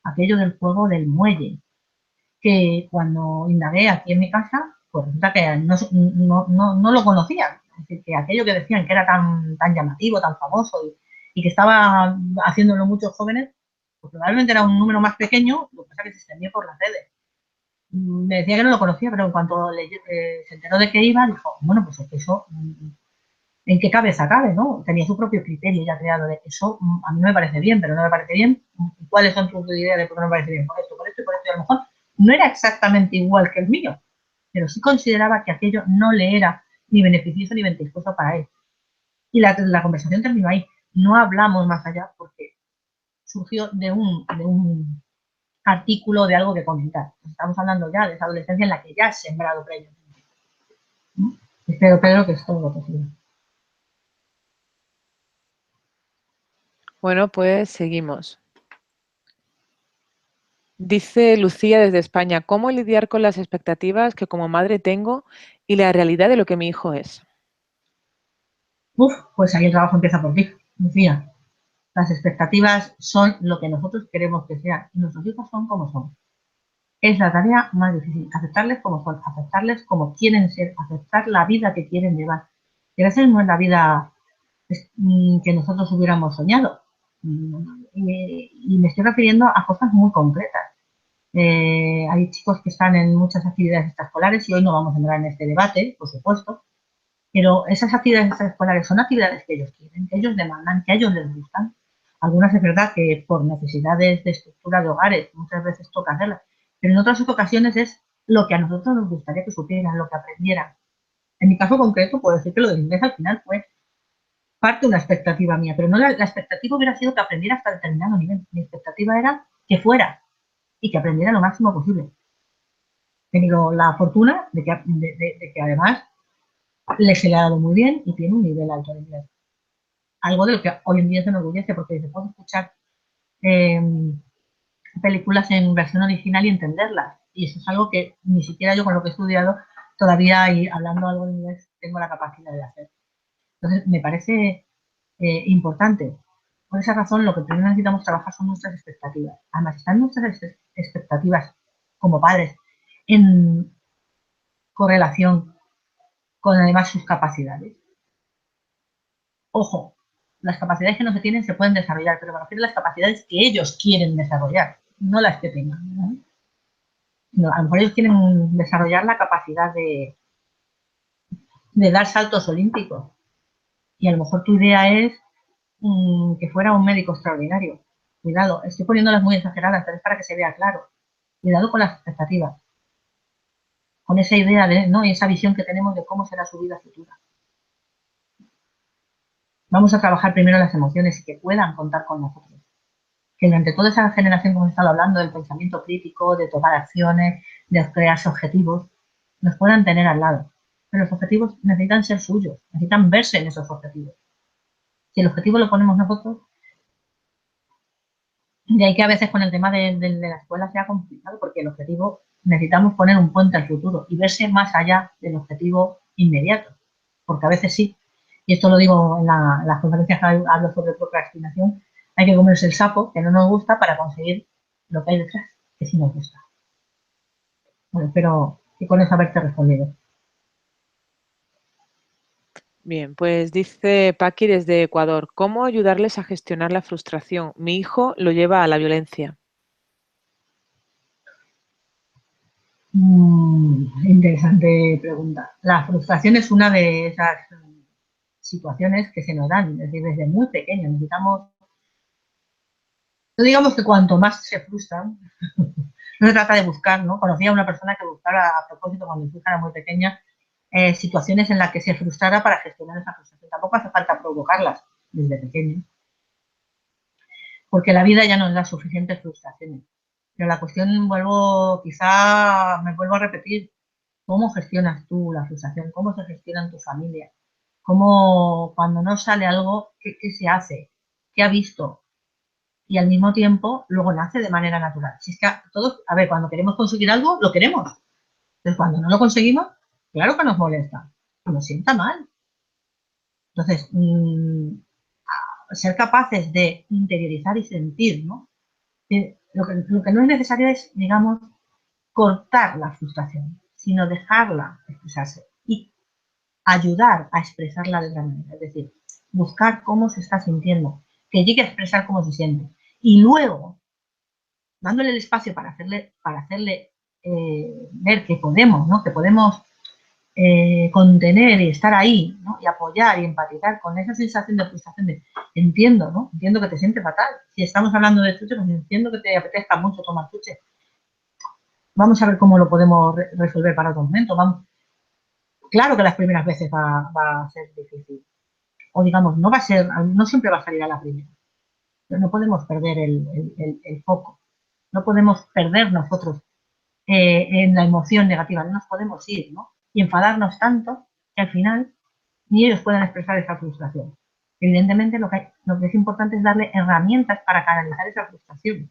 aquello del juego del muelle, que cuando indagué aquí en mi casa, pues resulta que no lo conocía. Es decir, que aquello que decían que era tan llamativo, tan famoso y que estaba haciéndolo muchos jóvenes, pues probablemente era un número más pequeño, lo que pasa es que se extendió por las redes. Me decía que no lo conocía, pero en cuanto se enteró de que iba, dijo, bueno, pues es que eso, ¿en qué cabeza cabe, no? Tenía su propio criterio ya creado de eso, a mí no me parece bien, pero no me parece bien. ¿Cuáles son tus ideas de por qué no me parece bien? Por esto, por esto y por esto. Y a lo mejor no era exactamente igual que el mío, pero sí consideraba que aquello no le era ni beneficioso ni ventajoso para él. Y la conversación terminó ahí. No hablamos más allá porque surgió de un artículo, de algo que comentar. Estamos hablando ya de esa adolescencia en la que ya has sembrado previamente. Espero, Pedro, que es todo lo posible. Bueno, pues seguimos. Dice Lucía desde España, ¿cómo lidiar con las expectativas que como madre tengo y la realidad de lo que mi hijo es? Pues ahí el trabajo empieza por ti, Lucía. Las expectativas son lo que nosotros queremos que sean y nuestros hijos son como son. Es la tarea más difícil, aceptarles como son, aceptarles como quieren ser, aceptar la vida que quieren llevar. Y a veces no es la vida que nosotros hubiéramos soñado. Y me estoy refiriendo a cosas muy concretas. Hay chicos que están en muchas actividades extraescolares y hoy no vamos a entrar en este debate, por supuesto, pero esas actividades extraescolares son actividades que ellos quieren, que ellos demandan, que a ellos les gustan. Algunas es verdad que por necesidades de estructura de hogares muchas veces toca hacerlas, pero en otras ocasiones es lo que a nosotros nos gustaría que supieran, lo que aprendieran. En mi caso concreto puedo decir que lo del inglés al final fue parte de una expectativa mía, pero no la expectativa hubiera sido que aprendiera hasta determinado nivel. Mi expectativa era que fuera y que aprendiera lo máximo posible. He tenido la fortuna de que además se le ha dado muy bien y tiene un nivel alto de inglés. Algo de lo que hoy en día se enorgullece porque se puede escuchar eh, películas en versión original y entenderlas. Y eso es algo que ni siquiera yo con lo que he estudiado todavía y hablando algo en inglés tengo la capacidad de hacer. Entonces me parece importante. Por esa razón lo que primero necesitamos trabajar son nuestras expectativas. Además están nuestras expectativas como padres en correlación con además sus capacidades. Ojo, las capacidades que no se tienen se pueden desarrollar, pero me refiero a las capacidades que ellos quieren desarrollar, no las que tengan. ¿no? No, a lo mejor ellos quieren desarrollar la capacidad de dar saltos olímpicos y a lo mejor tu idea es que fuera un médico extraordinario. Cuidado, estoy poniéndolas muy exageradas, pero es para que se vea claro. Cuidado con las expectativas, con esa idea de, ¿no? y esa visión que tenemos de cómo será su vida futura. Vamos a trabajar primero las emociones y que puedan contar con nosotros. Que durante toda esa generación que hemos estado hablando del pensamiento crítico, de tomar acciones, de crearse objetivos, nos puedan tener al lado. Pero los objetivos necesitan ser suyos, necesitan verse en esos objetivos. Si el objetivo lo ponemos nosotros, de ahí que a veces con el tema de la escuela sea complicado, porque el objetivo necesitamos poner un puente al futuro y verse más allá del objetivo inmediato, porque a veces sí, y esto lo digo en las conferencias que hablo sobre procrastinación, hay que comerse el sapo que no nos gusta para conseguir lo que hay detrás, que sí nos gusta. Bueno, espero que con eso haberte respondido. Bien, pues dice Paqui desde Ecuador, ¿cómo ayudarles a gestionar la frustración? Mi hijo lo lleva a la violencia. Interesante pregunta. La frustración es una de esas situaciones que se nos dan, es decir, desde muy pequeños. Necesitamos, no digamos que cuanto más se frustran, no se trata de buscar, ¿no? Conocí a una persona que buscara a propósito cuando su hija era muy pequeña situaciones en las que se frustrara para gestionar esa frustración. Tampoco hace falta provocarlas desde pequeños, porque la vida ya nos da suficientes frustraciones. Pero la cuestión, quizá me vuelvo a repetir, ¿cómo gestionas tú la frustración? ¿Cómo se gestiona en tu familia? ¿Cómo cuando no sale algo, qué se hace? ¿Qué ha visto? Y al mismo tiempo luego nace de manera natural. Si es que todos, a ver, cuando queremos conseguir algo, lo queremos. Entonces, cuando no lo conseguimos, claro que nos molesta, nos sienta mal. Entonces, ser capaces de interiorizar y sentir, ¿no? Lo que no es necesario es, digamos, cortar la frustración, sino dejarla expresarse y ayudar a expresarla de otra manera. Es decir, buscar cómo se está sintiendo, que llegue a expresar cómo se siente. Y luego, dándole el espacio para hacerle ver que podemos, ¿no? Que podemos contener y estar ahí, ¿no? Y apoyar y empatizar con esa sensación de frustración de entiendo, ¿no? Entiendo que te sientes fatal. Si estamos hablando de chuche, pues entiendo que te apetezca mucho tomar chuche. Vamos a ver cómo lo podemos resolver para otro momento. Vamos. Claro que las primeras veces va a ser difícil. O digamos, no va a ser, no siempre va a salir a la primera. Pero no podemos perder el foco. No podemos perder nosotros en la emoción negativa. No nos podemos ir, ¿no? Y enfadarnos tanto que al final ni ellos puedan expresar esa frustración. Evidentemente, lo que es importante es darle herramientas para canalizar esa frustración.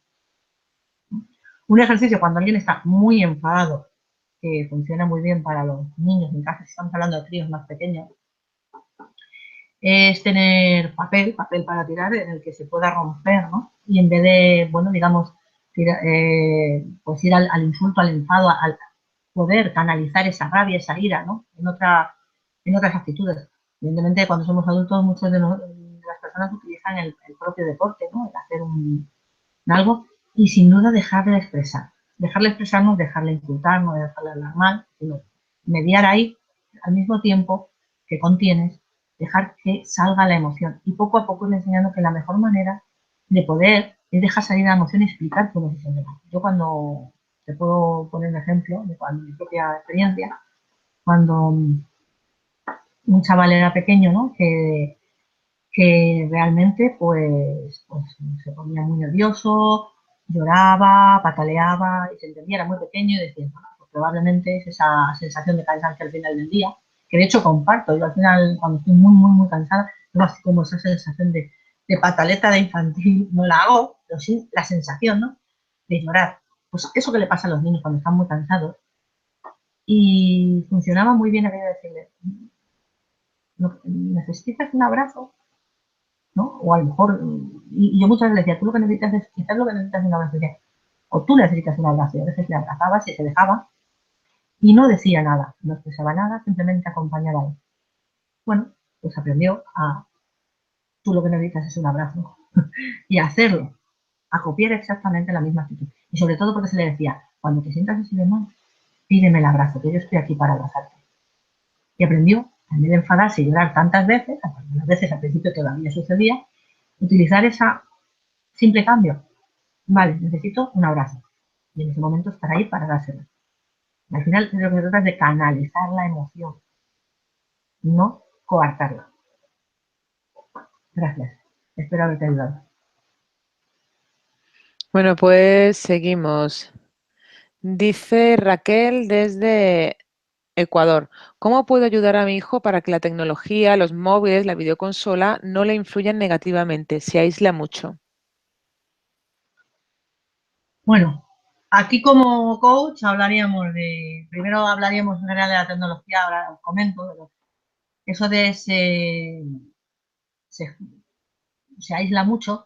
Un ejercicio cuando alguien está muy enfadado, que funciona muy bien para los niños en casa, si estamos hablando de críos más pequeños, es tener papel para tirar en el que se pueda romper, ¿no? Y en vez de, bueno, digamos, pues ir al insulto, al enfado, al poder canalizar esa rabia, esa ira, ¿no? En otras actitudes. Evidentemente, cuando somos adultos, muchas de las personas utilizan el propio deporte, ¿no? El hacer algo y sin duda dejarle expresar. Dejarle expresarnos, dejarle insultarnos, dejarle hablar mal, sino mediar ahí al mismo tiempo que contienes, dejar que salga la emoción. Y poco a poco ir enseñando que la mejor manera de poder es dejar salir la emoción y explicar cómo se siente. Yo cuando, te puedo poner un ejemplo de mi propia experiencia, cuando un chaval era pequeño, ¿no? Que realmente pues se ponía muy nervioso, lloraba, pataleaba y se entendía, era muy pequeño y decía, bueno, pues probablemente es esa sensación de cansancio al final del día, que de hecho comparto, yo al final cuando estoy muy cansada, tengo así como esa sensación de pataleta de infantil, no la hago, pero sí la sensación, ¿no? De llorar. Pues eso que le pasa a los niños cuando están muy cansados. Y funcionaba muy bien aquello de decirle, ¿necesitas un abrazo? ¿No? O a lo mejor, y yo muchas veces decía, tú lo que necesitas es, quizás lo que necesitas es un abrazo, o tú necesitas un abrazo, y a veces le abrazabas y se dejaba, y no decía nada, no expresaba nada, simplemente acompañaba a él. Bueno, pues aprendió a, tú lo que necesitas es un abrazo, y a hacerlo, a copiar exactamente la misma actitud. Y sobre todo porque se le decía, cuando te sientas así de mal, pídeme el abrazo, que yo estoy aquí para abrazarte. Y aprendió, en vez de enfadarse y llorar tantas veces, algunas veces al principio todavía sucedía, utilizar esa simple cambio. Vale, necesito un abrazo. Y en ese momento estar ahí para dárselo. Y al final lo que se trata es de canalizar la emoción, no coartarla. Gracias. Espero haberte ayudado. Bueno, pues seguimos. Dice Raquel desde Ecuador, ¿cómo puedo ayudar a mi hijo para que la tecnología, los móviles, la videoconsola no le influyan negativamente? Se aísla mucho. Bueno, aquí como coach primero hablaríamos en general de la tecnología, ahora os comento, eso de se, se aísla mucho,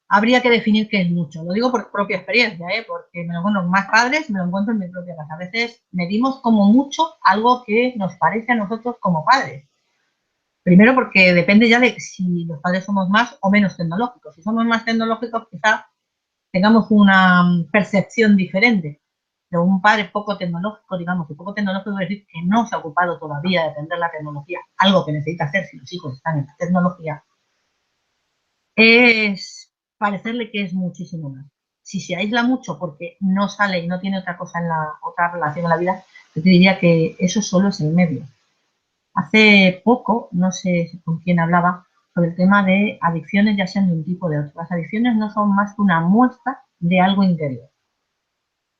habría que definir qué es mucho. Lo digo por propia experiencia, porque me lo encuentro con más padres, me lo encuentro en mi propia casa. A veces medimos como mucho algo que nos parece a nosotros como padres. Primero porque depende ya de si los padres somos más o menos tecnológicos. Si somos más tecnológicos, quizá tengamos una percepción diferente. De un padre poco tecnológico, digamos, y poco tecnológico es decir que no se ha ocupado todavía de aprender la tecnología, algo que necesita hacer si los hijos están en la tecnología, es parecerle que es muchísimo más. Si se aísla mucho porque no sale y no tiene otra cosa en la otra relación en la vida, yo te diría que eso solo es el medio. Hace poco, no sé con quién hablaba, sobre el tema de adicciones, ya sean de un tipo o de otro. Las adicciones no son más que una muestra de algo interior.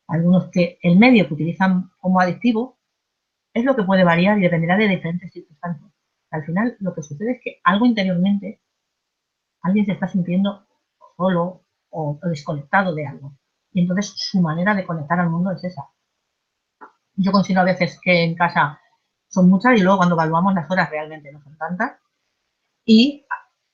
Algunos que el medio que utilizan como adictivo es lo que puede variar y dependerá de diferentes circunstancias. Al final, lo que sucede es que algo interiormente, alguien se está sintiendo solo o desconectado de algo. Y entonces su manera de conectar al mundo es esa. Yo considero a veces que en casa son muchas y luego cuando evaluamos las horas realmente no son tantas. Y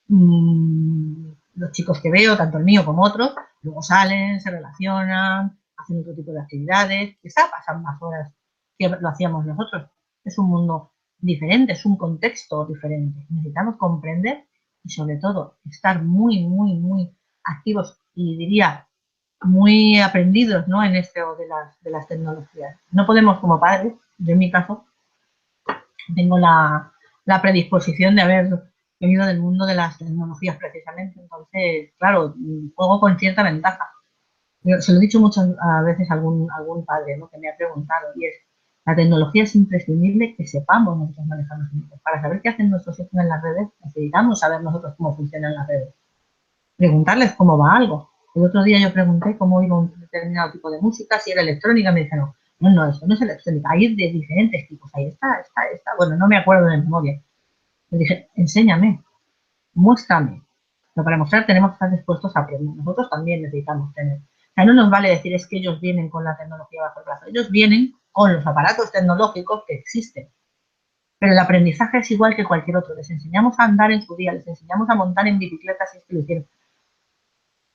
los chicos que veo, tanto el mío como otros, luego salen, se relacionan, hacen otro tipo de actividades, quizá pasan más horas que lo hacíamos nosotros. Es un mundo diferente, es un contexto diferente. Necesitamos comprender y sobre todo estar muy, muy, muy activos y diría muy aprendidos, ¿no? En esto de las tecnologías. No podemos como padres, yo en mi caso, tengo la predisposición de haber venido del mundo de las tecnologías precisamente. Entonces, claro, juego con cierta ventaja. Yo se lo he dicho muchas veces a algún padre, ¿no? Que me ha preguntado, y es, la tecnología es imprescindible que sepamos nosotros manejar los hijos. Para saber qué hacen nuestros hijos en las redes, necesitamos saber nosotros cómo funcionan las redes. Preguntarles cómo va algo. El otro día yo pregunté cómo iba un determinado tipo de música, si era electrónica, me dijeron, no, eso no es electrónica, hay de diferentes tipos, ahí está, bueno, no me acuerdo de memoria. Le dije, enséñame, muéstrame. Pero para mostrar tenemos que estar dispuestos a aprender. Nosotros también necesitamos tener. O sea, no nos vale decir es que ellos vienen con la tecnología bajo el brazo. Ellos vienen con los aparatos tecnológicos que existen. Pero el aprendizaje es igual que cualquier otro. Les enseñamos a andar en su día, les enseñamos a montar en bicicletas si es que lo hicieron.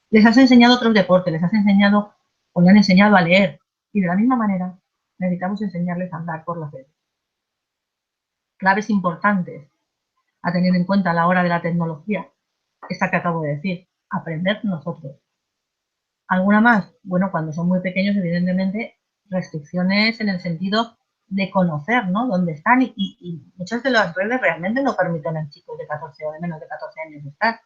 Les has enseñado otros deportes, les has enseñado o le han enseñado a leer. Y de la misma manera necesitamos enseñarles a andar por las redes. Claves importantes a tener en cuenta a la hora de la tecnología, esta que acabo de decir, aprender nosotros. ¿Alguna más? Bueno, cuando son muy pequeños, evidentemente, restricciones en el sentido de conocer, ¿no? Dónde están y muchas de las redes realmente no permiten a chicos de 14 o de menos de 14 años estar.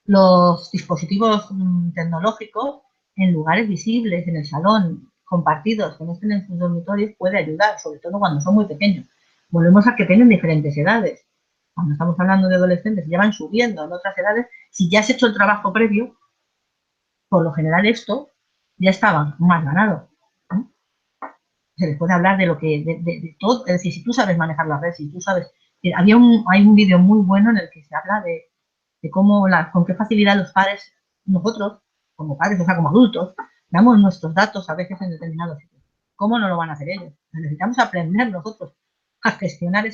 Los dispositivos tecnológicos en lugares visibles, en el salón, compartidos, que no estén en sus dormitorios, puede ayudar, sobre todo cuando son muy pequeños. Volvemos a que tienen diferentes edades. Cuando estamos hablando de adolescentes, ya van subiendo en otras edades. Si ya has hecho el trabajo previo, por lo general esto ya estaba más ganado. ¿No? Se les puede hablar de lo que, de todo, es decir, si tú sabes manejar la red, si tú sabes, hay un vídeo muy bueno en el que se habla de cómo, con qué facilidad los padres, nosotros, como padres, o sea, como adultos, damos nuestros datos a veces en determinados sitios. ¿Cómo no lo van a hacer ellos? Necesitamos aprender nosotros a gestionar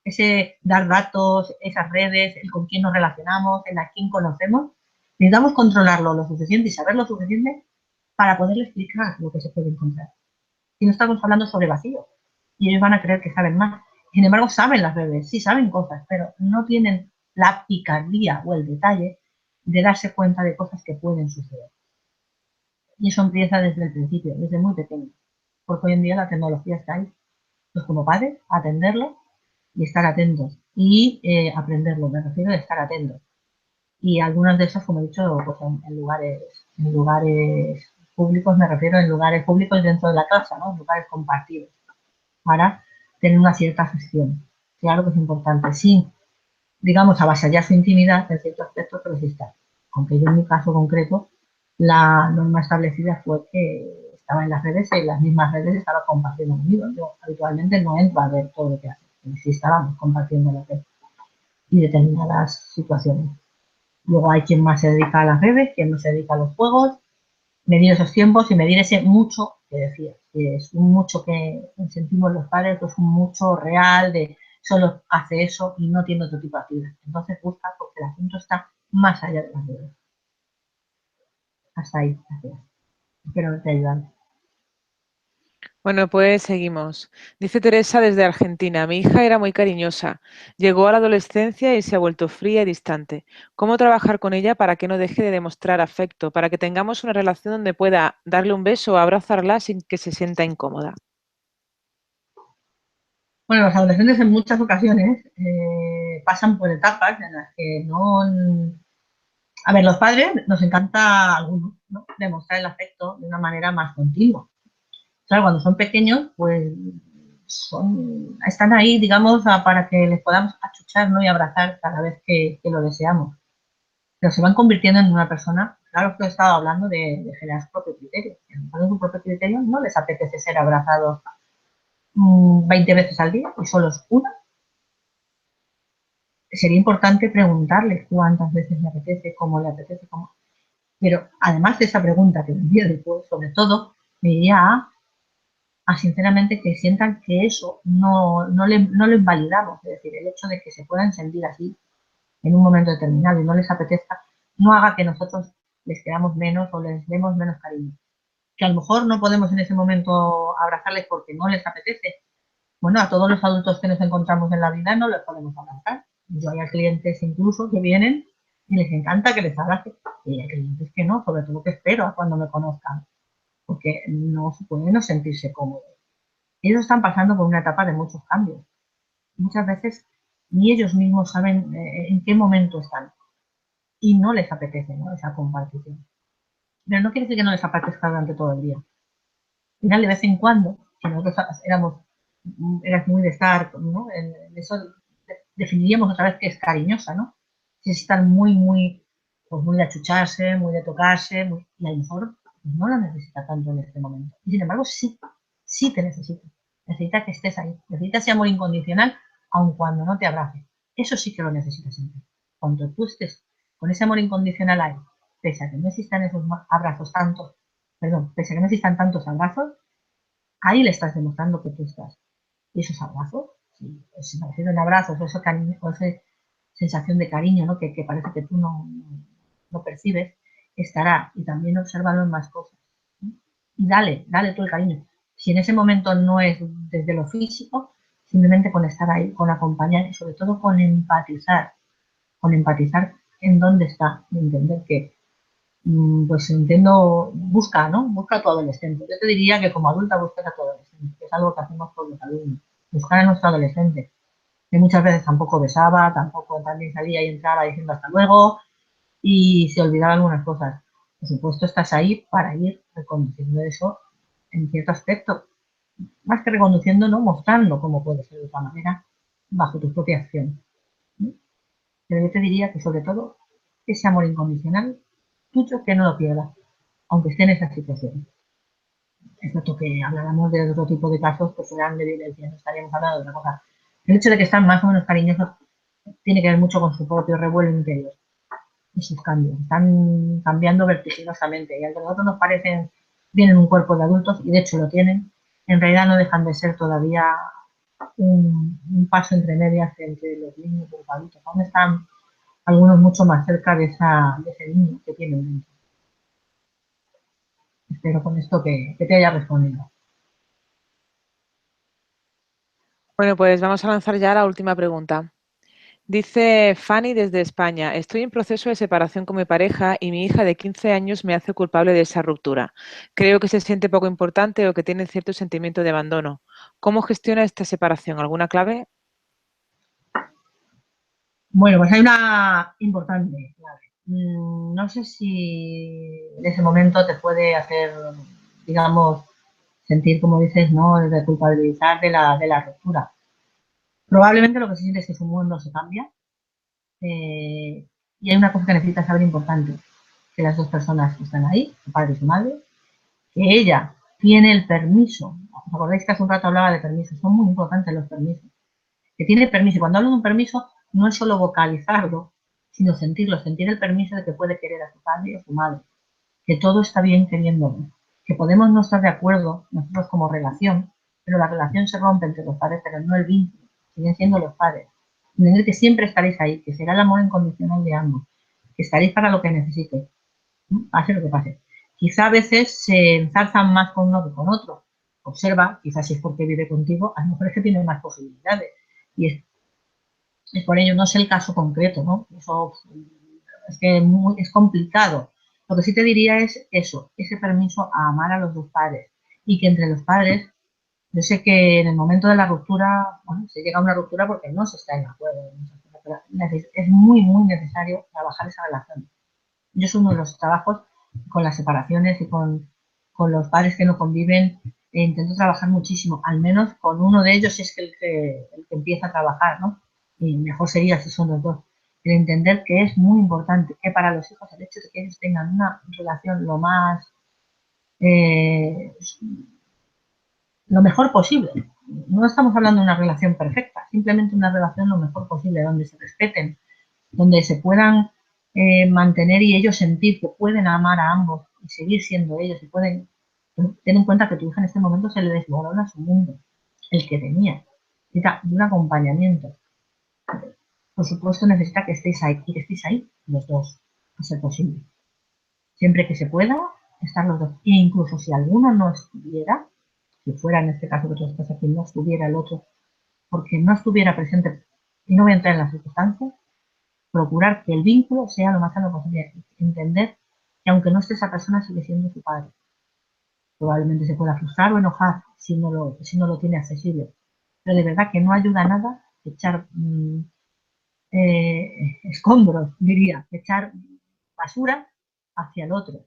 ese dar datos, esas redes, el con quién nos relacionamos, el a quién conocemos. Necesitamos controlarlo lo suficiente y saber lo suficiente para poderle explicar lo que se puede encontrar. Y no estamos hablando sobre vacío. Y ellos van a creer que saben más. Sin embargo, saben las redes, sí saben cosas, pero no tienen la picardía o el detalle de darse cuenta de cosas que pueden suceder. Y eso empieza desde el principio, desde muy pequeño. Porque hoy en día la tecnología está ahí. Pues como padres, atenderlo y estar atentos. Y aprenderlo, me refiero a estar atentos. Y algunas de esas, como he dicho, pues en lugares públicos, me refiero en lugares públicos dentro de la casa, ¿no? En lugares compartidos, para tener una cierta gestión. Claro que es importante, sí. digamos, avasallar su intimidad en cierto aspecto, pero sí está. Aunque yo en mi caso concreto, la norma establecida fue que estaba en las redes y en las mismas redes estaba compartiendo conmigo. Yo habitualmente no entro a ver todo lo que hace, pero sí estábamos compartiendo las redes y determinadas situaciones. Luego hay quien más se dedica a las redes, quien no se dedica a los juegos, medir esos tiempos y medir ese mucho que decía, que es un mucho que sentimos los padres, pues un mucho real de solo hace eso y no tiene otro tipo de actividad. Entonces busca porque el asunto está más allá de las redes. Hasta ahí, gracias. Espero que te ayudan. Bueno, pues seguimos. Dice Teresa desde Argentina, mi hija era muy cariñosa, llegó a la adolescencia y se ha vuelto fría y distante. ¿Cómo trabajar con ella para que no deje de demostrar afecto, para que tengamos una relación donde pueda darle un beso o abrazarla sin que se sienta incómoda? Bueno, los adolescentes en muchas ocasiones pasan por etapas en las que no... A ver, los padres nos encanta a algunos, ¿no?, demostrar el afecto de una manera más continua. Claro, cuando son pequeños, pues están ahí, digamos, para que les podamos achuchar, ¿no?, y abrazar cada vez que lo deseamos. Pero se van convirtiendo en una persona, claro que he estado hablando de generar su propio criterio. Con su propio criterio no les apetece ser abrazados 20 veces al día y solo es una. Sería importante preguntarles cuántas veces le apetece, cómo le apetece, cómo. Pero además de esa pregunta que vendría después, sobre todo, me iría a sinceramente que sientan que eso no lo invalidamos. Es decir, el hecho de que se puedan sentir así en un momento determinado y no les apetezca, no haga que nosotros les queramos menos o les demos menos cariño. Que a lo mejor no podemos en ese momento abrazarles porque no les apetece. Bueno, a todos los adultos que nos encontramos en la vida no les podemos abrazar. Yo hay clientes incluso que vienen y les encanta que les abrace. Y hay clientes que no, sobre todo que espero a cuando me conozcan, porque no se puede no sentirse cómodos. Ellos están pasando por una etapa de muchos cambios. Muchas veces ni ellos mismos saben en qué momento están y no les apetece, ¿no?, esa compartición. Pero no quiere decir que no les apetezca durante todo el día. Al final, de vez en cuando, si nosotros eras muy de estar, ¿no?, en eso definiríamos otra vez que es cariñosa, ¿no? Si es estar muy, muy, pues muy de achucharse, muy de tocarse, y a lo mejor no lo necesita tanto en este momento. Y sin embargo, sí, sí te necesita. Necesita que estés ahí. Necesita ese amor incondicional, aun cuando no te abrace. Eso sí que lo necesitas siempre. Cuando tú estés con ese amor incondicional ahí, pese a que no existan esos abrazos tantos, perdón, pese a que no existan tantos abrazos, ahí le estás demostrando que tú estás. Y esos abrazos, si me refiero a abrazos, ese cariño, o esa sensación de cariño, ¿no?, que parece que tú no percibes, estará. Y también obsérvalo en más cosas, ¿no? Y dale tú el cariño. Si en ese momento no es desde lo físico, simplemente con estar ahí, con acompañar y sobre todo con empatizar en dónde está, y entender que, pues entiendo, busca, ¿no? Busca a tu adolescente. Yo te diría que como adulta busques a tu adolescente, que es algo que hacemos con los alumnos. Buscar a nuestro adolescente, que muchas veces tampoco besaba, tampoco también salía y entraba diciendo hasta luego y se olvidaba algunas cosas. Por supuesto, estás ahí para ir reconduciendo eso en cierto aspecto. Más que reconduciendo, ¿no?, mostrando cómo puede ser de otra manera bajo tu propia acción, ¿no? Pero yo te diría que sobre todo ese amor incondicional tuyo, que no lo pierdas, aunque esté en esa situación. Excepto que habláramos de otro tipo de casos que serán de violencia, no estaríamos hablando de otra cosa. El hecho de que están más o menos cariñosos tiene que ver mucho con su propio revuelo interior y sus cambios. Están cambiando vertiginosamente y aunque a nosotros nos parecen, tienen un cuerpo de adultos, y de hecho lo tienen, en realidad no dejan de ser todavía un paso entre medias entre los niños y los adultos. Aún están algunos mucho más cerca de ese niño que tienen dentro. Espero con esto que te haya respondido. Bueno, pues vamos a lanzar ya la última pregunta. Dice Fanny desde España, estoy en proceso de separación con mi pareja y mi hija de 15 años me hace culpable de esa ruptura. Creo que se siente poco importante o que tiene cierto sentimiento de abandono. ¿Cómo gestiona esta separación? ¿Alguna clave? Bueno, pues hay una importante clave. No sé si en ese momento te puede hacer, digamos, sentir, como dices, ¿no?, de culpabilizar de la ruptura. Probablemente lo que se siente es que su mundo se cambia, y hay una cosa que necesita saber importante, que las dos personas que están ahí, su padre y su madre, que ella tiene el permiso. ¿Os acordáis que hace un rato hablaba de permisos? Son muy importantes los permisos. Que tiene permiso. Y cuando hablo de un permiso, no es solo vocalizarlo, sino sentirlo, sentir el permiso de que puede querer a su padre y a su madre. Que todo está bien queriéndolo. Que podemos no estar de acuerdo nosotros como relación, pero la relación se rompe entre los padres, pero no el vínculo. Siguen siendo los padres. Entender que siempre estaréis ahí, que será el amor incondicional de ambos, que estaréis para lo que necesitéis, pase lo que pase. Quizá a veces se enzarzan más con uno que con otro. Observa, quizás si es porque vive contigo, a lo mejor es que tiene más posibilidades. Y es por ello, no sé el caso concreto, ¿no? Eso es que es complicado. Lo que sí te diría es eso, ese permiso a amar a los dos padres. Y que entre los padres, yo sé que en el momento de la ruptura, bueno, se llega a una ruptura porque no se está en acuerdo. Pero es muy, muy necesario trabajar esa relación. Yo es uno de los trabajos con las separaciones y con los padres que no conviven, intento trabajar muchísimo, al menos con uno de ellos es el que empieza a trabajar, ¿no? Y mejor sería si son los dos. El entender que es muy importante que para los hijos el hecho de que ellos tengan una relación eh, lo mejor posible. No estamos hablando de una relación perfecta, simplemente una relación lo mejor posible, donde se respeten, donde se puedan mantener y ellos sentir que pueden amar a ambos y seguir siendo ellos y pueden tener en cuenta que tu hija en este momento se le desmorona su mundo, el que tenía, necesita un acompañamiento. Por supuesto necesita que estéis ahí y que estéis ahí los dos, a ser posible. Siempre que se pueda, estar los dos. E incluso si alguno no estuviera, si fuera en este caso que tú estás aquí, no estuviera el otro, porque no estuviera presente, y no voy a entrar en las circunstancias, procurar que el vínculo sea lo más sano posible. Entender que aunque no esté esa persona, sigue siendo su padre. Probablemente se pueda frustrar o enojar si no lo tiene accesible. Pero de verdad que no ayuda a nada echar escombros, diría, echar basura hacia el otro.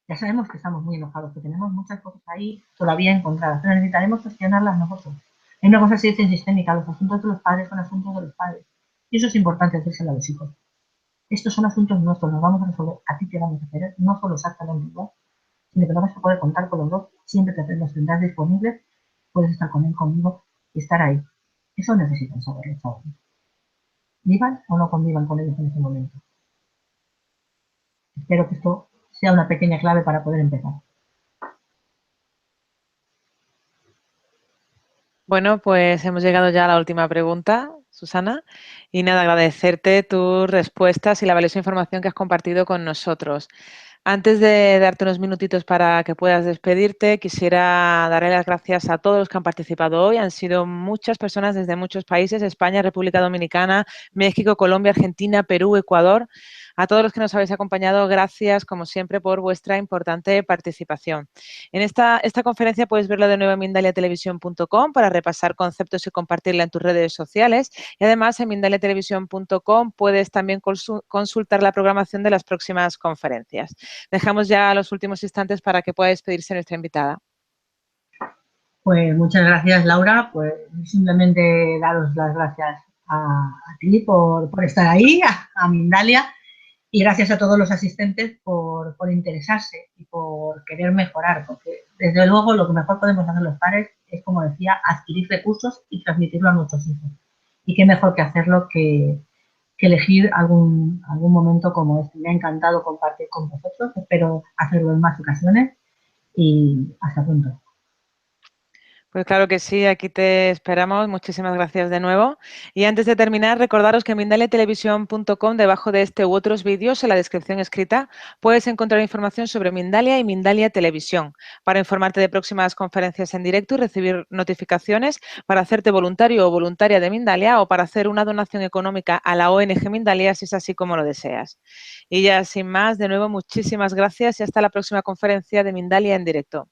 Ya sabemos que estamos muy enojados, que tenemos muchas cosas ahí todavía encontradas, pero necesitaremos gestionarlas nosotros. Hay una cosa que se dice sistémica, los asuntos de los padres son asuntos de los padres. Y eso es importante hacérselo a los hijos. Estos son asuntos nuestros, los vamos a resolver, a ti te vamos a hacer, no solo exactamente igual, sino que vamos a poder contar con los dos, siempre que los tendrás disponibles, puedes estar con él, conmigo y estar ahí. Eso necesitan saber los chavales. Vivan o no convivan con ellos en ese momento. Espero que esto sea una pequeña clave para poder empezar. Bueno, pues hemos llegado ya a la última pregunta, Susana. Y nada, agradecerte tus respuestas y la valiosa información que has compartido con nosotros. Antes de darte unos minutitos para que puedas despedirte, quisiera darle las gracias a todos los que han participado hoy. Han sido muchas personas desde muchos países: España, República Dominicana, México, Colombia, Argentina, Perú, Ecuador. A todos los que nos habéis acompañado, gracias, como siempre, por vuestra importante participación. En esta conferencia puedes verla de nuevo en mindaliatelevisión.com para repasar conceptos y compartirla en tus redes sociales. Y además, en mindaliatelevisión.com puedes también consultar la programación de las próximas conferencias. Dejamos ya los últimos instantes para que pueda despedirse nuestra invitada. Pues muchas gracias, Laura. Pues simplemente daros las gracias a ti por estar ahí, a Mindalia, y gracias a todos los asistentes por interesarse y por querer mejorar, porque desde luego lo que mejor podemos hacer los padres es, como decía, adquirir recursos y transmitirlo a nuestros hijos. Y qué mejor que hacerlo que elegir algún momento como este. Me ha encantado compartir con vosotros, espero hacerlo en más ocasiones y hasta pronto. Pues claro que sí, aquí te esperamos. Muchísimas gracias de nuevo. Y antes de terminar, recordaros que en mindaliatelevisión.com, debajo de este u otros vídeos, en la descripción escrita, puedes encontrar información sobre Mindalia y Mindalia Televisión, para informarte de próximas conferencias en directo y recibir notificaciones, para hacerte voluntario o voluntaria de Mindalia o para hacer una donación económica a la ONG Mindalia, si es así como lo deseas. Y ya sin más, de nuevo, muchísimas gracias y hasta la próxima conferencia de Mindalia en directo.